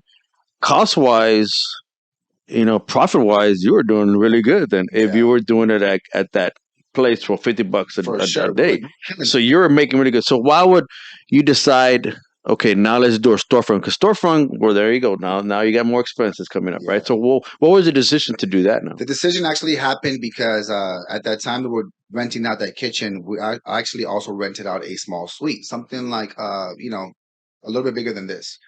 cost wise, profit wise, you were doing really good. Then if you were doing it at that place for $50 a day, so you're making really good. So why would you decide? Okay, now let's do a storefront. Because storefront, well, there you go. Now you got more expenses coming up, right? So, what was the decision to do that now? The decision actually happened because at that time we were renting out that kitchen. I actually also rented out a small suite, something like a little bit bigger than this.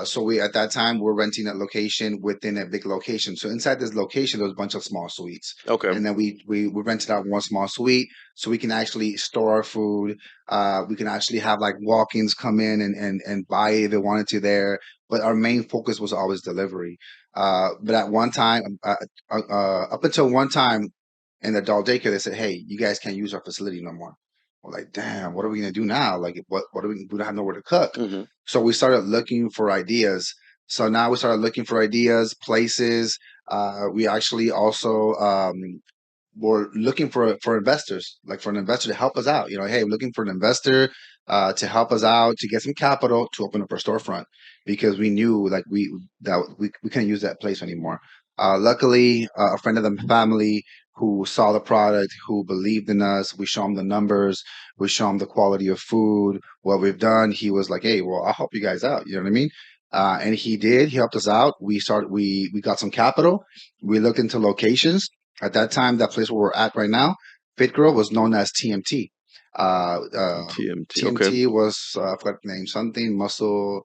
So we at that time we're renting a location within a big location. So inside this location, there's a bunch of small suites. Okay. And then we rented out one small suite so we can actually store our food. We can actually have like walk-ins come in and buy it if they wanted to there. But our main focus was always delivery. But at one time, up until one time in the adult daycare, they said, "Hey, you guys can't use our facility no more." We're like, "Damn, what are we gonna do now? Like, what are we don't have nowhere to cook." Mm-hmm. So we started looking for ideas. So now we started looking for ideas, places. We actually also were looking for investors, like for an investor to help us out. Hey, we're looking for an investor to help us out to get some capital to open up our storefront because we knew like we couldn't use that place anymore. Luckily, a friend of the family who saw the product, who believed in us, we show him the numbers, we show him the quality of food, what we've done. He was like, "Hey, well, I'll help you guys out." You know what I mean? And he did. He helped us out. We got some capital. We looked into locations. At that time, that place where we're at right now, FITGRILL was known as TMT. TMT was I forgot the name, something muscle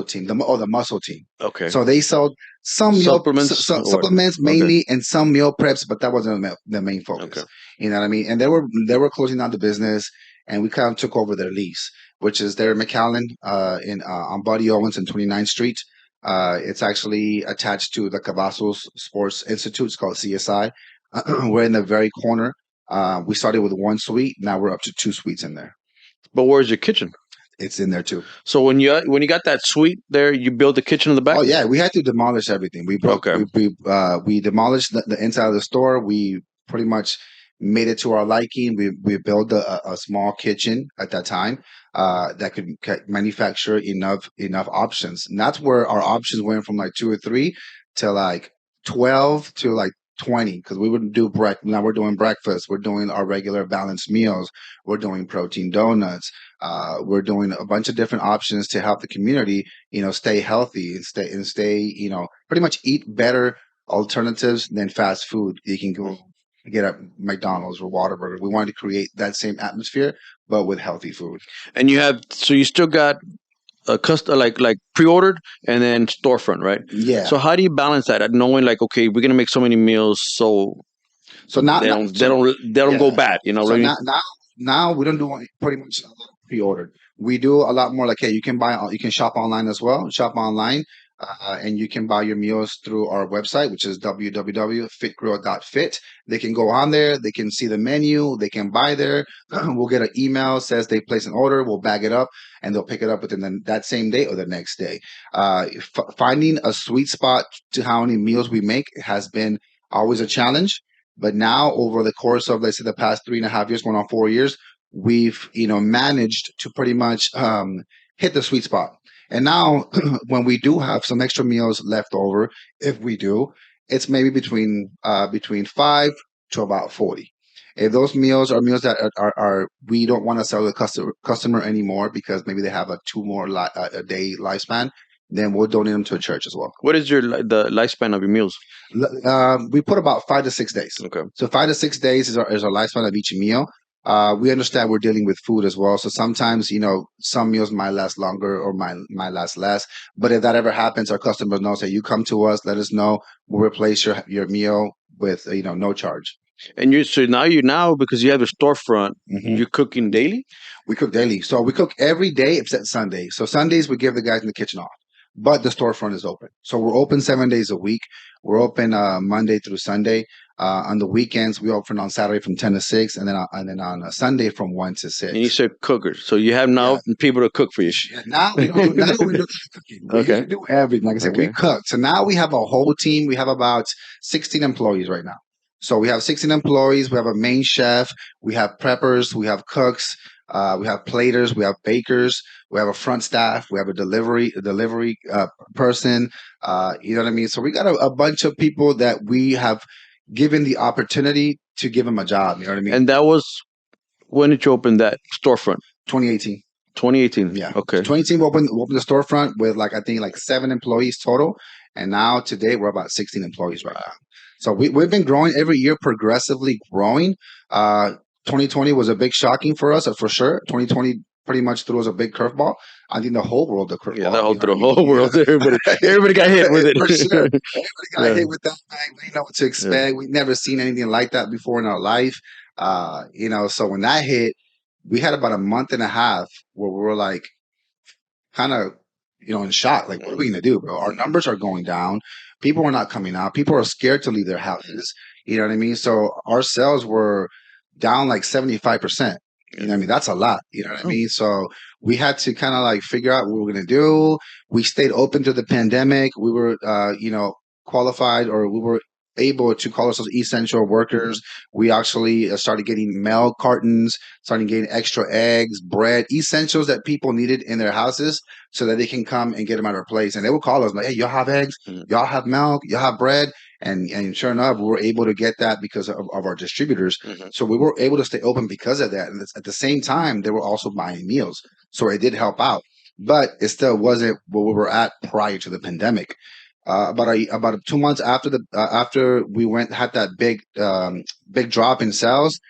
team. The muscle team. Okay. So they sold some supplements, supplements mainly, and some meal preps, but that wasn't the main focus. Okay. You know what I mean? And they were closing down the business, and we kind of took over their lease, which is there in McAllen, on Buddy Owens and 29th Street. It's actually attached to the Cavazos Sports Institute. It's called CSI. We're in the very corner. We started with one suite. Now we're up to 2 suites in there. But where's your kitchen? It's in there too. So when you got that suite there, you built the kitchen in the back? Oh yeah, we had to demolish everything. We broke. Okay. We demolished the inside of the store. We pretty much made it to our liking. We built a small kitchen at that time that could manufacture enough options. And that's where our options went from like 2 or 3 to like 12 to like 20 because we would do breakfast. Now we're doing breakfast. We're doing our regular balanced meals. We're doing protein donuts. We're doing a bunch of different options to help the community, stay healthy and stay, pretty much eat better alternatives than fast food. You can go get at McDonald's or Whataburger. We wanted to create that same atmosphere, but with healthy food. And you still got a custom like pre-ordered and then storefront, right? Yeah. So how do you balance that? At knowing like, okay, we're gonna make so many meals, so now they don't go bad, So now we don't do pretty much a lot of pre-ordered. We do a lot more like, hey, you can shop online as well. Shop online, and you can buy your meals through our website, which is www.fitgrill.fit. They can go on there. They can see the menu. They can buy there. We'll get an email says they place an order. We'll bag it up, and they'll pick it up within that same day or the next day. Finding a sweet spot to how many meals we make has been always a challenge. But now, over the course of, let's say, the past 3.5 years, going on 4 years, we've managed to pretty much hit the sweet spot. And now, when we do have some extra meals left over, if we do, it's maybe between 5 to about 40. If those meals are meals that are we don't want to sell to the customer anymore because maybe they have a 2 more a day lifespan, then we'll donate them to a church as well. What is the lifespan of your meals? We put about 5 to 6 days. Okay. So 5 to 6 days is our lifespan of each meal. We understand we're dealing with food as well. So sometimes, some meals might last longer or might last less. But if that ever happens, our customers know, say, you come to us, let us know. We'll replace your meal with, no charge. And now because you have a storefront, you're cooking daily? We cook daily. So we cook every day except Sunday. So Sundays we give the guys in the kitchen off. But the storefront is open. So we're open 7 days a week. We're open Monday through Sunday. On the weekends, we open on Saturday from 10 to 6, and then on a Sunday from 1 to 6. And you said cookers. So you have now people to cook for you. Yeah, now we don't do cooking. We do everything. Like I said, we cook. So now we have a whole team. We have about 16 employees right now. So we have 16 employees. We have a main chef. We have preppers. We have cooks. We have platers, we have bakers, we have a front staff, we have a delivery person. You know what I mean? So we got a bunch of people that we have given the opportunity to give them a job. You know what I mean? And that was, when did you open that storefront? 2018. 2018. Yeah. Okay. 2018 we opened the storefront with I think 7 employees total. And now today we're about 16 employees right now. So we've been growing every year, progressively growing. 2020 was a big shocking for us, for sure. 2020 pretty much threw us a big curveball. I think the whole world, the curveball. Yeah, the whole world. Everybody got hit with it. For sure. Everybody got hit with that thing. We didn't know what to expect. We've never seen anything like that before in our life. So when that hit, we had about a month and a half where we were kind of, in shock. Like, what are we going to do, bro? Our numbers are going down. People are not coming out. People are scared to leave their houses. You know what I mean? So our sales were down 75%. You know what I mean? That's a lot. You know what I mean? So we had to kind of figure out what we were going to do. We stayed open through the pandemic. We were, qualified, or we were able to call ourselves essential workers. We actually started getting mail cartons, started getting extra eggs, bread, essentials that people needed in their houses so that they can come and get them at our place. And they would call us like, hey, y'all have eggs? Y'all have milk? Y'all have bread? And sure enough, we were able to get that because of our distributors. So we were able to stay open because of that. And at the same time, they were also buying meals. So it did help out. But it still wasn't where we were at prior to the pandemic. About 2 months after we had that big drop in sales,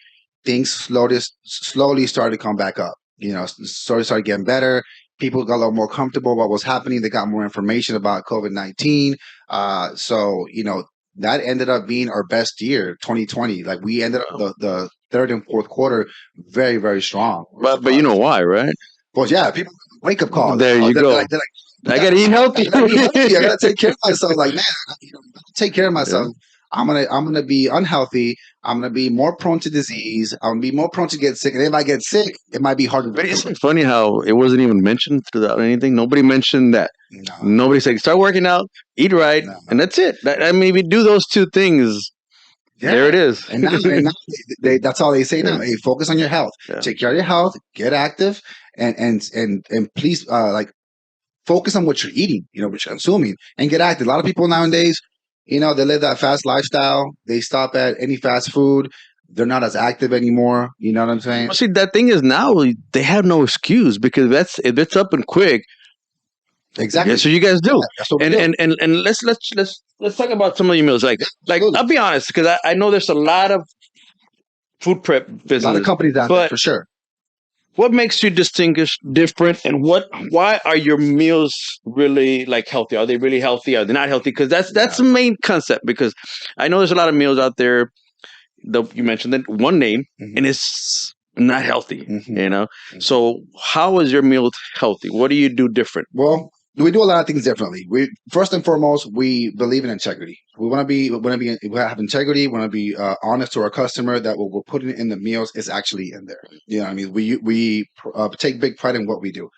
things slowly started to come back up. Started getting better. People got a lot more comfortable about what's happening. They got more information about COVID-19. That ended up being our best year, 2020. We ended up the third and fourth quarter very, very strong. But you know why, right? Well, yeah, people wake up calls. There you go. I gotta eat healthy. I gotta take care of myself. Take care of myself. Yeah. I'm gonna be unhealthy. I'm gonna be more prone to disease. I'm gonna be more prone to get sick. And if I get sick, it might be harder. But it's funny how it wasn't even mentioned throughout anything. Nobody mentioned that. No. Nobody said start working out, eat right, and that's it. If you do those two things, there it is. And now that's all they say now. Hey, focus on your health. Yeah. Take care of your health. Get active, and please focus on what you're eating. What you're consuming, and get active. A lot of people nowadays They live that fast lifestyle. They stop at any fast food. They're not as active anymore. You know what I'm saying? Well, see, that thing is now they have no excuse because if it's up and quick. Exactly. That's what you guys do. Yeah, that's what we do. And let's talk about some of your meals. Like I'll be honest, because I know there's a lot of food prep business. A lot of companies out there, for sure. What makes you distinguished, different, and why are your meals really like healthy? Are they really healthy? Are they not healthy? Because that's the main concept. Because I know there's a lot of meals out there. You mentioned that one name, and it's not healthy. So how is your meal healthy? What do you do different? Well, we do a lot of things differently. We first and foremost, we believe in integrity. We have integrity. We want to be honest to our customer that what we're putting in the meals is actually in there. You know what I mean? We take big pride in what we do.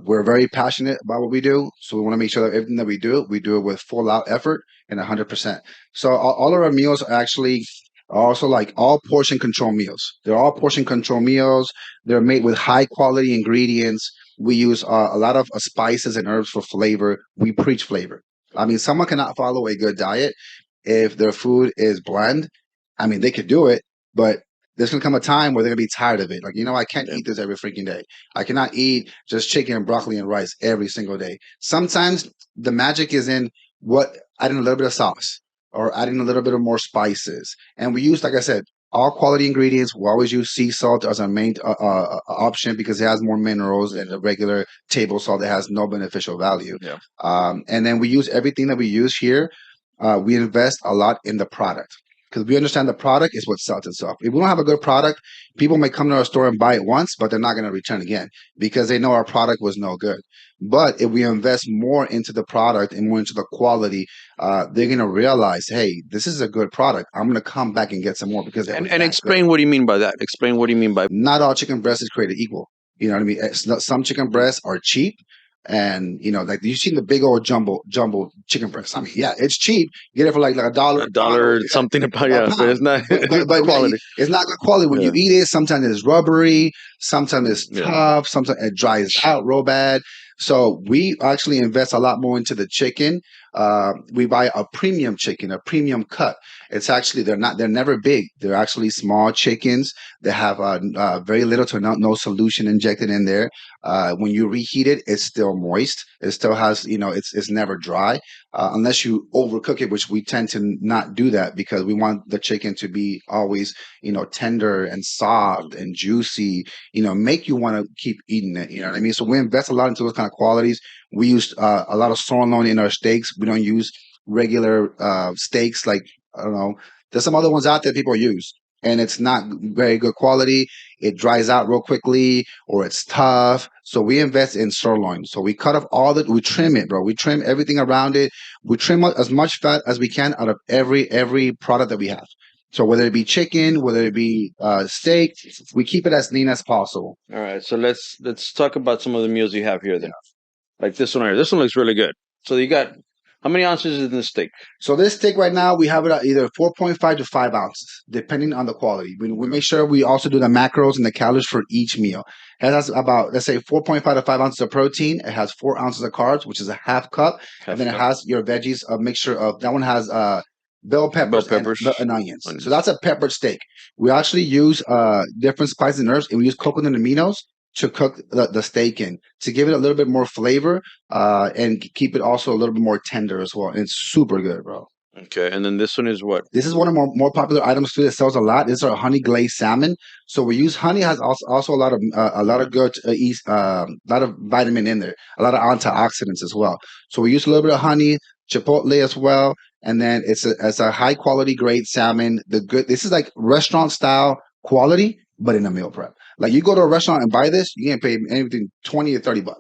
We're very passionate about what we do, so we want to make sure that everything that we do with full out effort and 100%. So all of our meals are actually also like all portion control meals. They're all portion control meals. They're made with high quality ingredients. We use a lot of spices and herbs for flavor. We preach flavor. I mean, someone cannot follow a good diet if their food is bland. I mean, they could do it, but there's going to come a time where they're going to be tired of it. Like, I can't eat this every freaking day. I cannot eat just chicken and broccoli and rice every single day. Sometimes the magic is in adding a little bit of sauce or adding a little bit of more spices. And we use, like I said, all quality ingredients. We always use sea salt as our main option because it has more minerals than the regular table salt that has no beneficial value. Yeah. And then we use everything that we use here. We invest a lot in the product because we understand the product is what sells itself. If we don't have a good product, people may come to our store and buy it once, but they're not going to return again because they know our product was no good. But if we invest more into the product and more into the quality, they're going to realize, hey, this is a good product. I'm going to come back and get some more because and explain what do you mean by that? Explain what do you mean by not all chicken breast is created equal. You know what I mean? Some chicken breasts are cheap. And like you've seen the big old jumbo chicken breast. I mean, yeah, it's cheap. You get it for like $1 something about but it's not but quality. It's not good quality. When you eat it, sometimes it's rubbery, sometimes it's tough, sometimes it dries out real bad. So we actually invest a lot more into the chicken. We buy a premium chicken, a premium cut. It's actually they're never big. They're actually small chickens that have very little to no solution injected in there. When you reheat it, it's still moist. It still has it's never dry unless you overcook it, which we tend to not do that because we want the chicken to be always tender and soft and juicy. Make you want to keep eating it. You know what I mean? So we invest a lot into those kind of qualities. We use a lot of sirloin in our steaks. We don't use regular steaks like I don't know. There's some other ones out there people use, and it's not very good quality. It dries out real quickly, or it's tough. So we invest in sirloin. So we cut off we trim it, bro. We trim everything around it. We trim as much fat as we can out of every product that we have. So whether it be chicken, whether it be steak, we keep it as lean as possible. All right. So let's talk about some of the meals you have here then. Like this one here. This one looks really good. So you got how many ounces is in this steak? So this steak right now, we have it at either 4.5 to 5 ounces, depending on the quality. We make sure we also do the macros and the calories for each meal. It has about, let's say, 4.5 to 5 ounces of protein. It has 4 ounces of carbs, which is a half cup. And then it has your veggies, a mixture of, that one has bell peppers and onions. So that's a peppered steak. We actually use different spices and herbs, and we use coconut aminos to cook the steak in to give it a little bit more flavor and keep it also a little bit more tender as well. And it's super good, bro. Okay, and then this one is what? This is one of more popular items too that sells a lot. This is our honey glazed salmon. So we use honey has also a lot of good a lot of vitamin in there, a lot of antioxidants as well. So we use a little bit of honey, chipotle as well, and then it's a high quality grade salmon. This is like restaurant style quality, but in a meal prep. Like you go to a restaurant and buy this, you can't pay anything $20 or $30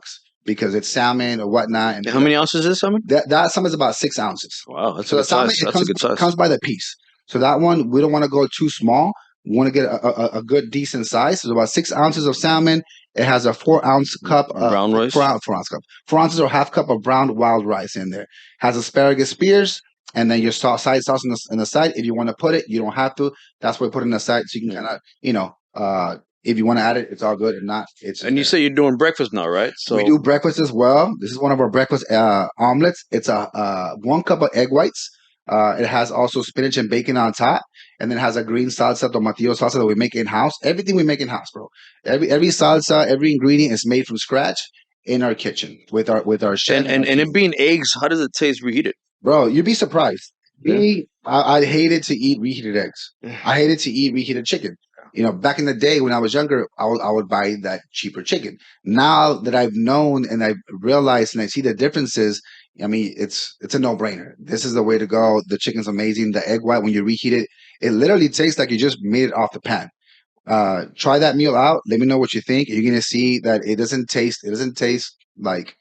because it's salmon or whatnot. And how many ounces is salmon? That salmon is about 6 ounces. Wow, that's a good size. That's a good size. It comes by the piece. So that one we don't want to go too small. We want to get a good decent size. So about 6 ounces of salmon. It has a 4 ounce cup of brown rice. 4 ounce cup. 4 ounces or half cup of brown wild rice in there. Has asparagus spears. And then your side sauce on the side. If you want to put it, you don't have to. That's why I put it on the side so you can kind of, if you want to add it, it's all good. If not, it's. And you say you're doing breakfast now, right? So we do breakfast as well. This is one of our breakfast omelets. It's a 1 cup of egg whites, It has also spinach and bacon on top, and then it has a green salsa, tomatillo salsa that we make in house. Everything we make in house, bro. Every salsa, every ingredient is made from scratch in our kitchen with our chef. And it being eggs, how does it taste reheated? Bro, you'd be surprised. I hated to eat reheated eggs. I hated to eat reheated chicken. Back in the day when I was younger, I would buy that cheaper chicken. Now that I've known and I've realized and I see the differences, I mean, it's a no-brainer. This is the way to go. The chicken's amazing. The egg white, when you reheat it, it literally tastes like you just made it off the pan. Try that meal out. Let me know what you think. You're gonna see that it doesn't taste like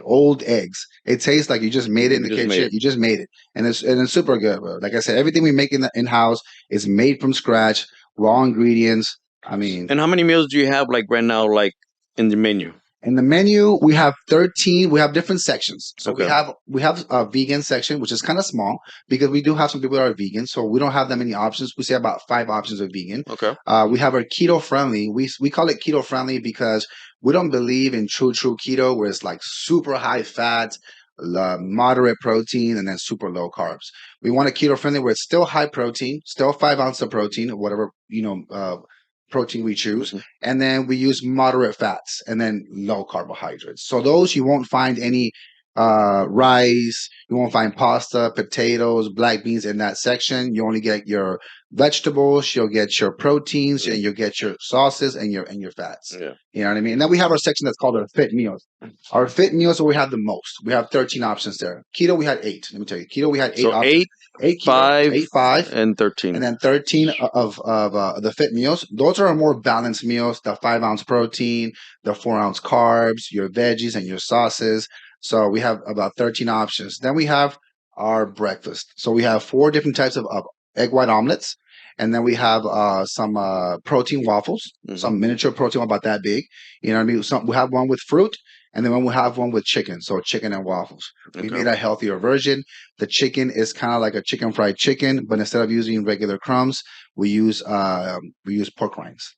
old eggs. It tastes like you just made it in the kitchen. You just made it, and it's super good, bro. Like I said, everything we make in house is made from scratch, raw ingredients. I mean, and how many meals do you have like right now, like in the menu? In the menu, we have 13. We have different sections. So we have a vegan section, which is kind of small because we do have some people that are vegan. So we don't have that many options. We say about 5 options of vegan. Okay. We have our keto friendly. We call it keto friendly because we don't believe in true keto, where it's like super high fat, moderate protein, and then super low carbs. We want a keto friendly where it's still high protein, still 5 ounces of protein, whatever protein we choose, and then we use moderate fats and then low carbohydrates. So those you won't find any rice, you won't find pasta, potatoes, black beans in that section. You only get your vegetables, you'll get your proteins, and you'll get your sauces and your fats. Yeah. You know what I mean? And then we have our section that's called our fit meals. Our fit meals, where we have the most. We have 13 options there. Keto, we had 8. Let me tell you, keto, we had 8 options. 8 keto, 5, and 13. And then 13 of the fit meals. Those are more balanced meals. The 5 ounce protein, the 4 ounce carbs, your veggies, and your sauces. So we have about 13 options. Then we have our breakfast. So we have 4 different types of egg white omelets. And then we have some protein waffles, some miniature protein about that big. You know what I mean? We have one with fruit, and then we have one with chicken. So chicken and waffles. We made a healthier version. The chicken is kind of like a chicken fried chicken, but instead of using regular crumbs, we use pork rinds.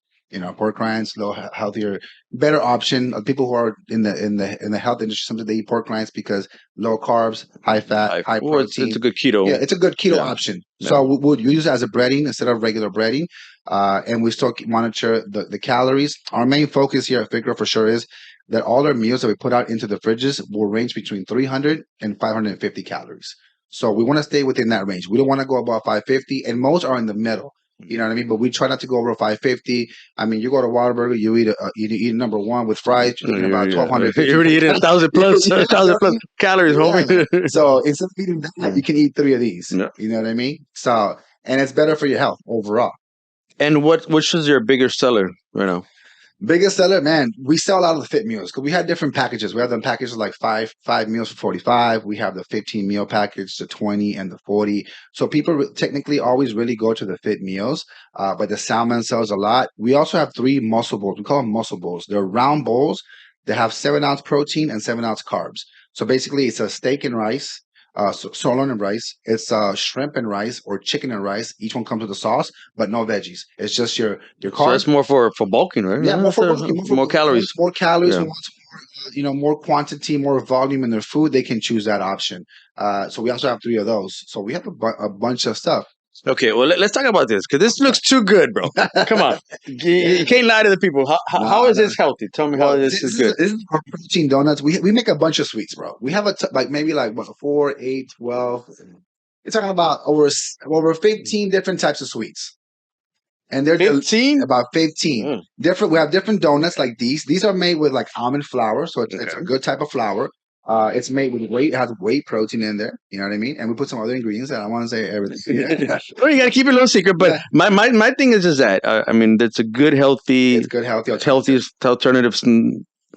Pork rinds, a little healthier, better option. People who are in the health industry, sometimes they eat pork rinds because low carbs, high fat, high protein. It's a good keto. Yeah, it's a good keto option. Yeah. So we would use it as a breading instead of regular breading, and we still monitor the calories. Our main focus here at FITGRILL for sure is that all our meals that we put out into the fridges will range between 300 and 550 calories. So we want to stay within that range. We don't want to go above 550, and most are in the middle. You know what I mean? But we try not to go over 550. I mean, you go to Whataburger, you eat number one with fries, you're eating about 1,200. You're already eating 1,000 plus, 1,000 plus calories, homie. So instead of eating that, you can eat 3 of these. Yeah. You know what I mean? So, and it's better for your health overall. And which is your bigger seller right now? Biggest seller, man, we sell out of the fit meals because we had different packages. We have them packages like five meals for 45. We have the 15 meal package, the 20 and the 40. So people technically always really go to the fit meals, but the salmon sells a lot. We also have 3 muscle bowls. We call them muscle bowls. They're round bowls. They have 7 ounce protein and 7 ounce carbs. So basically it's a steak and rice. Sirloin and rice. It's shrimp and rice or chicken and rice. Each one comes with a sauce, but no veggies. It's just your carbs. So that's more for bulking, right? Yeah, more for bulking. More calories. More calories. Yeah. Who wants more, more quantity, more volume in their food, they can choose that option. So we also have 3 of those. So we have a bunch of stuff. Okay, well, let's talk about this because this looks too good, bro. Come on. You can't lie to the people. How is this healthy? Tell me how this is good. This is our protein donuts. We make a bunch of sweets, bro. We have maybe 4, 8, 12. It's talking about over 15 different types of sweets. And they're 15? About 15. Different. We have different donuts like these. These are made with almond flour, so it's a good type of flour. It's made with it has whey protein in there. You know what I mean? And we put some other ingredients that I want to say everything. Well, you got to keep it a little secret. But my thing is that, I mean, it's a good, healthy. It's good, healthy alternative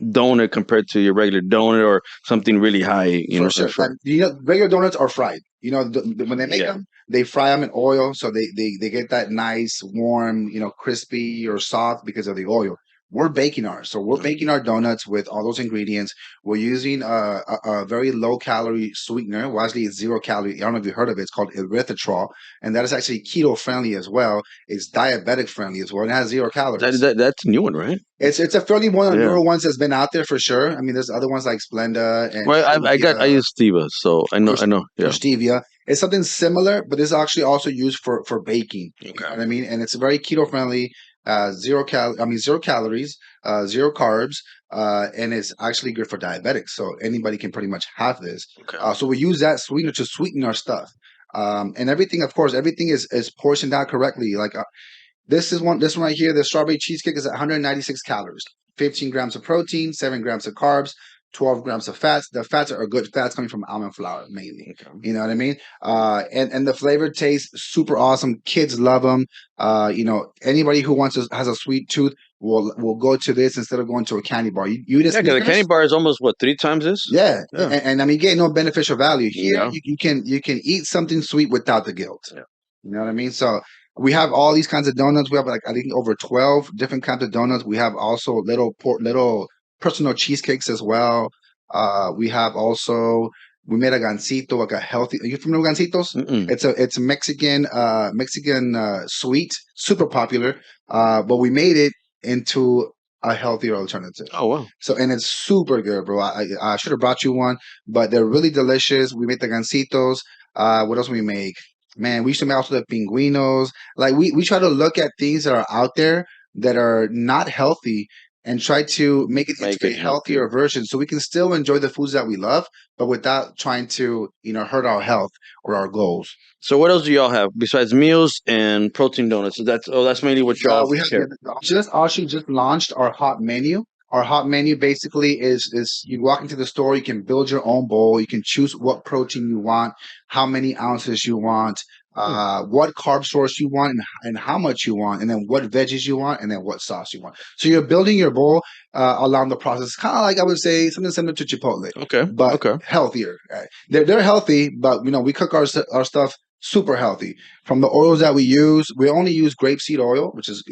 donut compared to your regular donut or something really high. For sure. Regular donuts are fried. When they make them, they fry them in oil. So they get that nice, warm, crispy or soft because of the oil. we're baking ours. So we're baking our donuts with all those ingredients. We're using a very low calorie sweetener. Well, actually, it's 0 calorie. I don't know if you heard of it. It's called erythritol, and that is actually keto friendly as well. It's diabetic friendly as well, and it has 0 calories. That's a new one, right? It's a fairly one of the newer ones that's been out there for sure. I mean, there's other ones like Splenda and well, I use stevia, so I know. For stevia, it's something similar, but it's actually also used for baking. Okay. You know what I mean? And it's very keto friendly. 0 calories, 0 carbs, and it's actually good for diabetics. So anybody can pretty much have this. Okay. So we use that sweetener to sweeten our stuff, and everything. Of course, everything is portioned out correctly. Like this one right here, the strawberry cheesecake is 196 calories, 15 grams of protein, 7 grams of carbs, 12 grams of fats. The fats are good fats coming from almond flour mainly. Okay. You know what I mean? And the flavor tastes super awesome. Kids love them. Anybody who has a sweet tooth will go to this instead of going to a candy bar. You eat because the candy bar is almost what 3 times this. Yeah. And I mean, get no beneficial value here. Yeah. You can eat something sweet without the guilt. Yeah. You know what I mean? So we have all these kinds of donuts. We have like I think over 12 different kinds of donuts. We have also little personal cheesecakes as well. We have also we made a gansito, like a healthy. Are you familiar with gansitos? Mm-mm. It's a Mexican sweet, super popular. But we made it into a healthier alternative. Oh wow! So and it's super good, bro. I should have brought you one, but they're really delicious. We made the gansitos. What else we make? Man, we used to make also the pinguinos. Like we try to look at things that are out there that are not healthy and try to make it into a healthier version so we can still enjoy the foods that we love, but without trying to, hurt our health or our goals. So what else do y'all have besides meals and protein donuts? So that's mainly what y'all we have just launched our hot menu. Our hot menu basically is you walk into the store, you can build your own bowl, you can choose what protein you want, how many ounces you want, what carb source you want, and how much you want, and then what veggies you want, and then what sauce you want. So you're building your bowl along the process, kind of like I would say something similar to Chipotle, but healthier. They're healthy, but we cook our stuff super healthy. From the oils that we use, we only use grapeseed oil, which is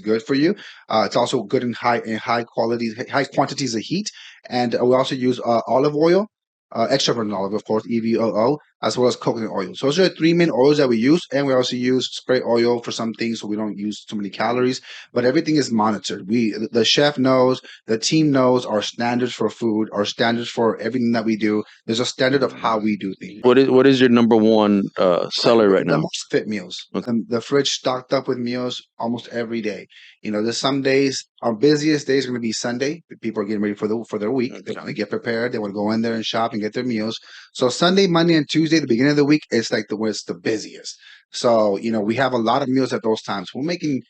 good for you. It's also good in high quantities of heat, and we also use olive oil, extra virgin olive, of course, EVOO, as well as coconut oil. So those are the 3 main oils that we use, and we also use spray oil for some things, so we don't use too many calories. But everything is monitored. The chef knows, the team knows our standards for food, our standards for everything that we do. There's a standard of how we do things. What is your number one seller right now? The most fit meals. Okay. The fridge stocked up with meals almost every day. There's some days. Our busiest day is going to be Sunday. People are getting ready for their week. They want to get prepared. They want to go in there and shop and get their meals. So Sunday, Monday, and Tuesday, the beginning of the week, it's like where it's the busiest. So we have a lot of meals at those times. We're making,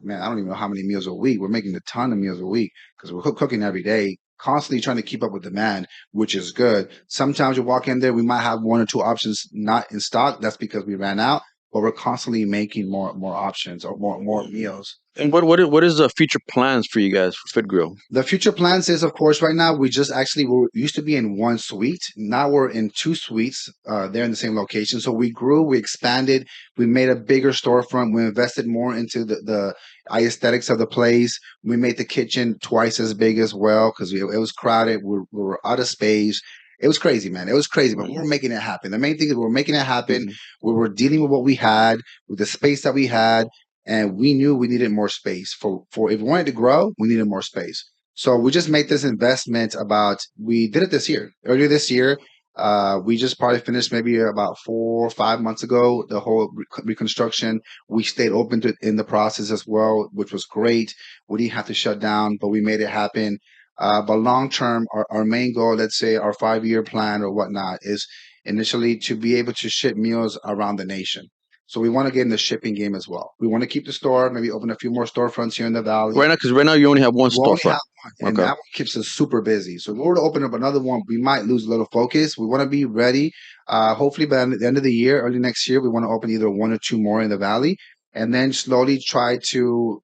man, I don't even know how many meals a week. We're making a ton of meals a week because we're cooking every day, constantly trying to keep up with demand, which is good. Sometimes you walk in there, we might have 1 or 2 options not in stock. That's because we ran out, but we're constantly making more options or more meals. And what is the future plans for you guys for FITGRILL? The future plans is, of course, right now we used to be in 1 suite. Now we're in 2 suites. They're in the same location. So we grew, we expanded, we made a bigger storefront. We invested more into the aesthetics of the place. We made the kitchen twice as big as well because it was crowded. We were out of space. It was crazy, man. It was crazy, but we're making it happen. The main thing is we're making it happen. We were dealing with what we had, with the space that we had. And we knew we needed more space for if we wanted to grow, we needed more space. So we just made this investment we did it this year. Earlier this year, we just probably finished maybe about 4 or 5 months ago, the whole reconstruction. We stayed open in the process as well, which was great. We didn't have to shut down, but we made it happen. But long term, our main goal, let's say our 5-year plan or whatnot, is initially to be able to ship meals around the nation. So we want to get in the shipping game as well. We want to keep the store, maybe open a few more storefronts here in the valley. Right now, because right now you only have 1 storefront. And that one keeps us super busy. So if we were to open up another one, we might lose a little focus. We want to be ready. Hopefully by the end of the year, early next year, we want to open either 1 or 2 more in the valley, and then slowly try to,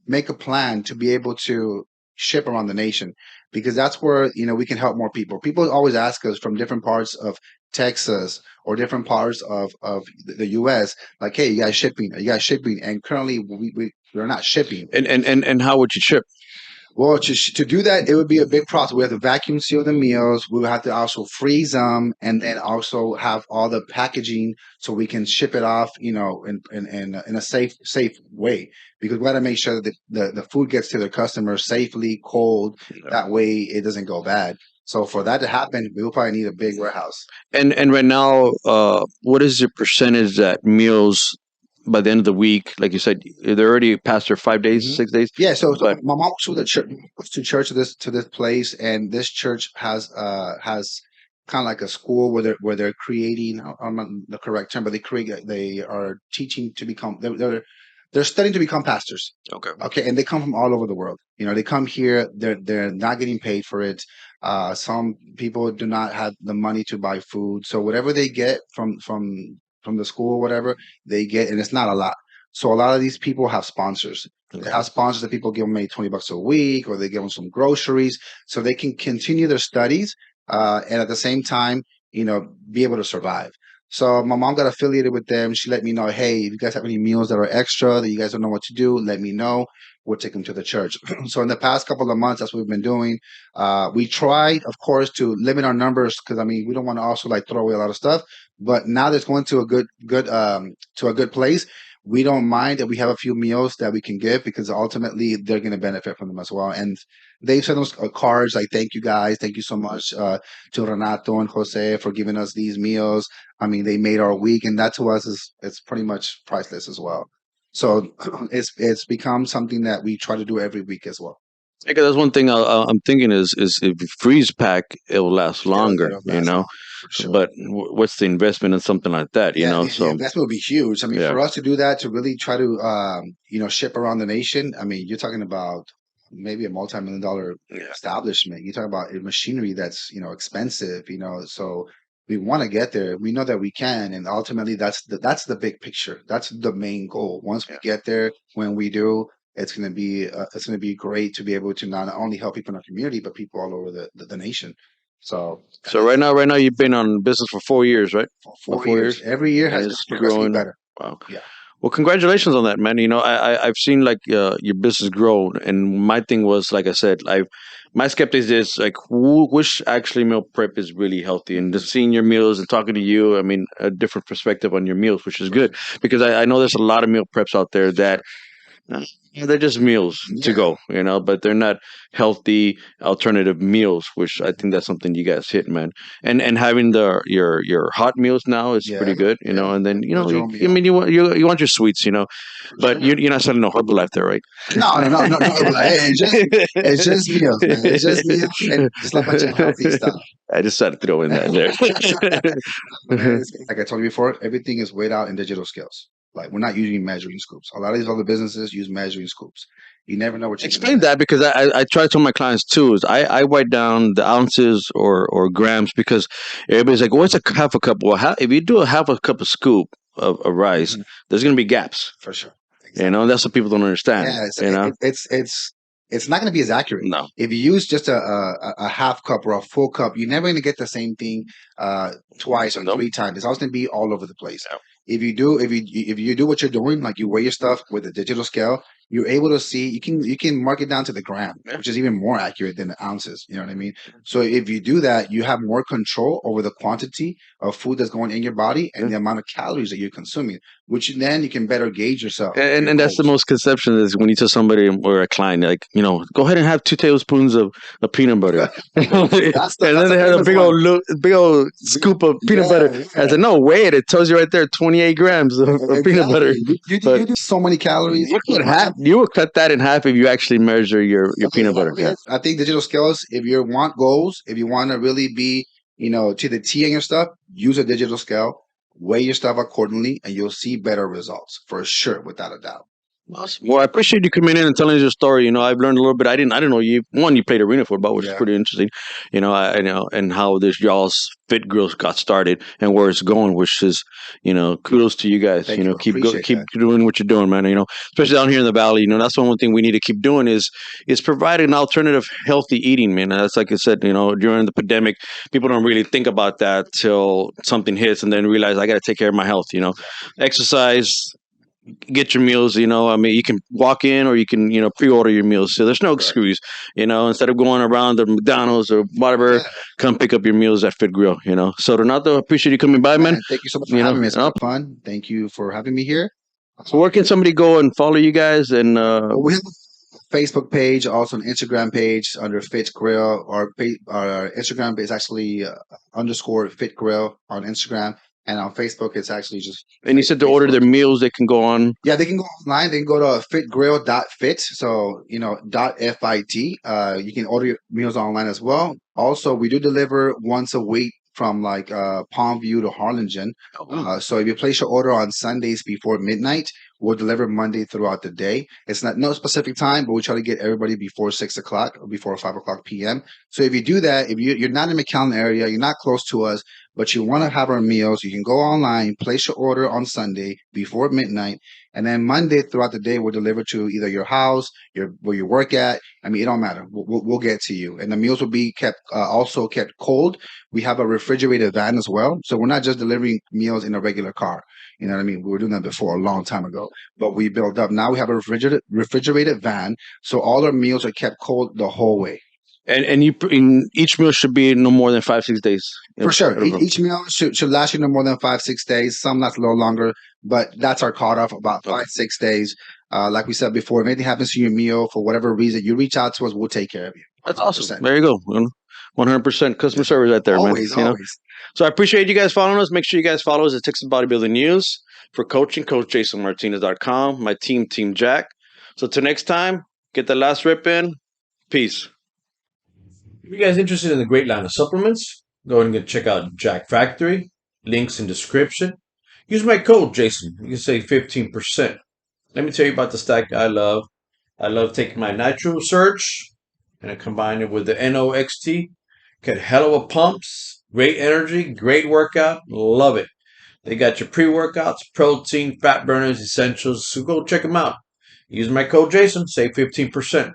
make a plan to be able to ship around the nation. because that's where, we can help more people. People always ask us from different parts of Texas or different parts of the US, like, hey, you guys shipping? Are you guys shipping? And currently we're not shipping. And how would you ship? Well, to do that, it would be a big process. We have to vacuum seal the meals. We would have to also freeze them, and then also have all the packaging so we can ship it off, in a safe way. Because we got to make sure that the food gets to the customer safely, cold. That way, it doesn't go bad. So for that to happen, we will probably need a big warehouse. And right now, what is the percentage that meals by the end of the week, like you said, they're already past their 5 days, 6 days? Yeah. So my mom goes to the church, to this place, and this church has kind of like a school where they're creating. I'm not the correct term, but they are teaching to become. They're studying to become pastors. Okay. Okay, and they come from all over the world. They come here. They're not getting paid for it. Some people do not have the money to buy food, so whatever they get from the school or whatever they get, and it's not a lot. So a lot of these people have sponsors. They have sponsors that people give them maybe $20 a week, or they give them some groceries so they can continue their studies, and at the same time, be able to survive. So my mom got affiliated with them. She let me know, hey, if you guys have any meals that are extra that you guys don't know what to do, let me know. We'll take them to the church. So in the past couple of months, that's what we've been doing. We tried, of course, to limit our numbers because we don't want to also like throw away a lot of stuff. But now that's going to a good place. We don't mind that we have a few meals that we can give because ultimately they're going to benefit from them as well. And they sent us cards like, thank you guys. Thank you so much to Renato and Jose for giving us these meals. They made our week, and that to us it's pretty much priceless as well. So it's become something that we try to do every week as well. Because that's one thing I'm thinking is if you freeze pack, it will last longer, It'll last longer, for sure. But what's the investment in something like that, The so investment would be huge. For us to do that, to really try to ship around the nation, you're talking about maybe a multi-million-dollar establishment. You're talking about machinery that's expensive. So we want to get there. We know that we can, and ultimately that's the big picture. That's the main goal. Once we get there, when we do, it's going to be great to be able to not only help people in our community, but people all over the nation. So right now you've been on business for 4 years, right? For 4 years. Every year has just progressively better. Wow. Yeah. Well, congratulations on that, man. I've seen like your business grow, and my thing was, like I said, my skeptics is like which actually meal prep is really healthy, and just seeing your meals and talking to you, a different perspective on your meals, which is good because I know there's a lot of meal preps out there that they're just meals to go, but they're not healthy alternative meals, which I think that's something you guys hit, man. And having your hot meals now is pretty good, and then you want your sweets, but you're not selling no Herbalife there, right? No. It's just meals, man. It's just meals and just a bunch of healthy stuff. I just had to throw in that there. Like I told you before, everything is weighed out in digital scales. Like we're not using measuring scoops. A lot of these other businesses use measuring scoops. You never know what you explain that because I try to tell my clients too is I write down the ounces or grams because everybody's like, what's a half a cup? Well, if you do a half a cup of scoop of rice, there's going to be gaps for sure. Exactly. That's what people don't understand. Yeah, it's not going to be as accurate. No. If you use just a half cup or a full cup, you're never going to get the same thing twice or 3 times. It's always going to be all over the place. Yeah. If you do what you're doing, like you weigh your stuff with a digital scale, you're able to see, you can mark it down to the gram, which is even more accurate than the ounces. You know what I mean? So if you do that, you have more control over the quantity of food that's going in your body and the amount of calories that you're consuming, which then you can better gauge yourself. And that's the most conception is when you tell somebody or a client, like, go ahead and have 2 tablespoons of peanut butter. And then they have a big old scoop of peanut butter. Yeah. I said, no, wait, it tells you right there, 28 grams of peanut butter. You do so many calories. You would cut that in half if you actually measure your peanut butter. Yeah. I think digital scales, if you want goals, if you want to really be, to the T in your stuff, use a digital scale, weigh your stuff accordingly, and you'll see better results for sure, without a doubt. Awesome. Well, I appreciate you coming in and telling us your story. I've learned a little bit. I didn't know you. One, you played arena football, which is Yeah, pretty interesting. I know, and how this y'all's Fit Grills got started and where it's going, which is, kudos to you guys. thank you. Appreciate Keep that. doing what you're doing, man. Especially down here in the valley. That's one thing we need to keep doing is providing alternative healthy eating, man. And that's like I said. During the pandemic, people don't really think about that till something hits, and then realize I got to take care of my health. Exactly. Exercise, get your meals. I mean, you can walk in or you can pre-order your meals, so there's no Correct. excuse. Instead of going around the McDonald's or whatever, Yeah, come pick up your meals at Fit Grill. So Renato, appreciate you coming by, man. man. Thank you so much for having me. It's been Uh, fun. Thank you for having me here. so where can somebody go and follow you guys? And Well, we have a Facebook page, also an Instagram page under Fit Grill. Our Instagram is actually underscore Fit Grill on Instagram, and on Facebook it's actually just you said to order Facebook. their meals, they can go on. Yeah, they can go online. They can go to fitgrill.fit. So, .fit. You can order your meals online as well. Also, we do deliver once a week from like Palmview to Harlingen. So if you place your order on Sundays before midnight, we'll deliver Monday throughout the day. It's not no specific time, but we try to get everybody before 6 o'clock or before 5 o'clock p.m. So if you do that, if you're not in the McAllen area, you're not close to us, but you want to have our meals, you can go online, place your order on Sunday before midnight, and then Monday throughout the day, we'll deliver to either your house, where you work at. I mean, it don't matter. We'll get to you, and the meals will be kept also kept cold. We have a refrigerated van as well, so we're not just delivering meals in a regular car. You know what I mean? We were doing that before a long time ago, but we built up. Now we have a refrigerated van, so all our meals are kept cold the whole way. And each meal should be no more than 5 6 days. For sure. Each meal should last you no more than 5 6 days. Some last a little longer, but that's our cutoff, about Okay. 5 6 days. Like we said before, if anything happens to your meal for whatever reason, you reach out to us, we'll take care of you. That's 100%. awesome. There you go. 100% customer service right there, man. Always, always. So I appreciate you guys following us. Make sure you guys follow us at Texas Bodybuilding News. For coaching, CoachJasonMartinez.com. My team, Team Jack. So till next time, get the last rip in. Peace. If you guys interested in the great line of supplements, go ahead and check out Jack Factory. Links in description. Use my code, Jason. You can save 15%. Let me tell you about the stack I love. I love taking my Nitro Surge and I combine it with the NOXT. Get hell of a pumps, great energy, great workout. Love it. They got your pre-workouts, protein, fat burners, essentials. So go check them out. Use my code Jason, save 15%.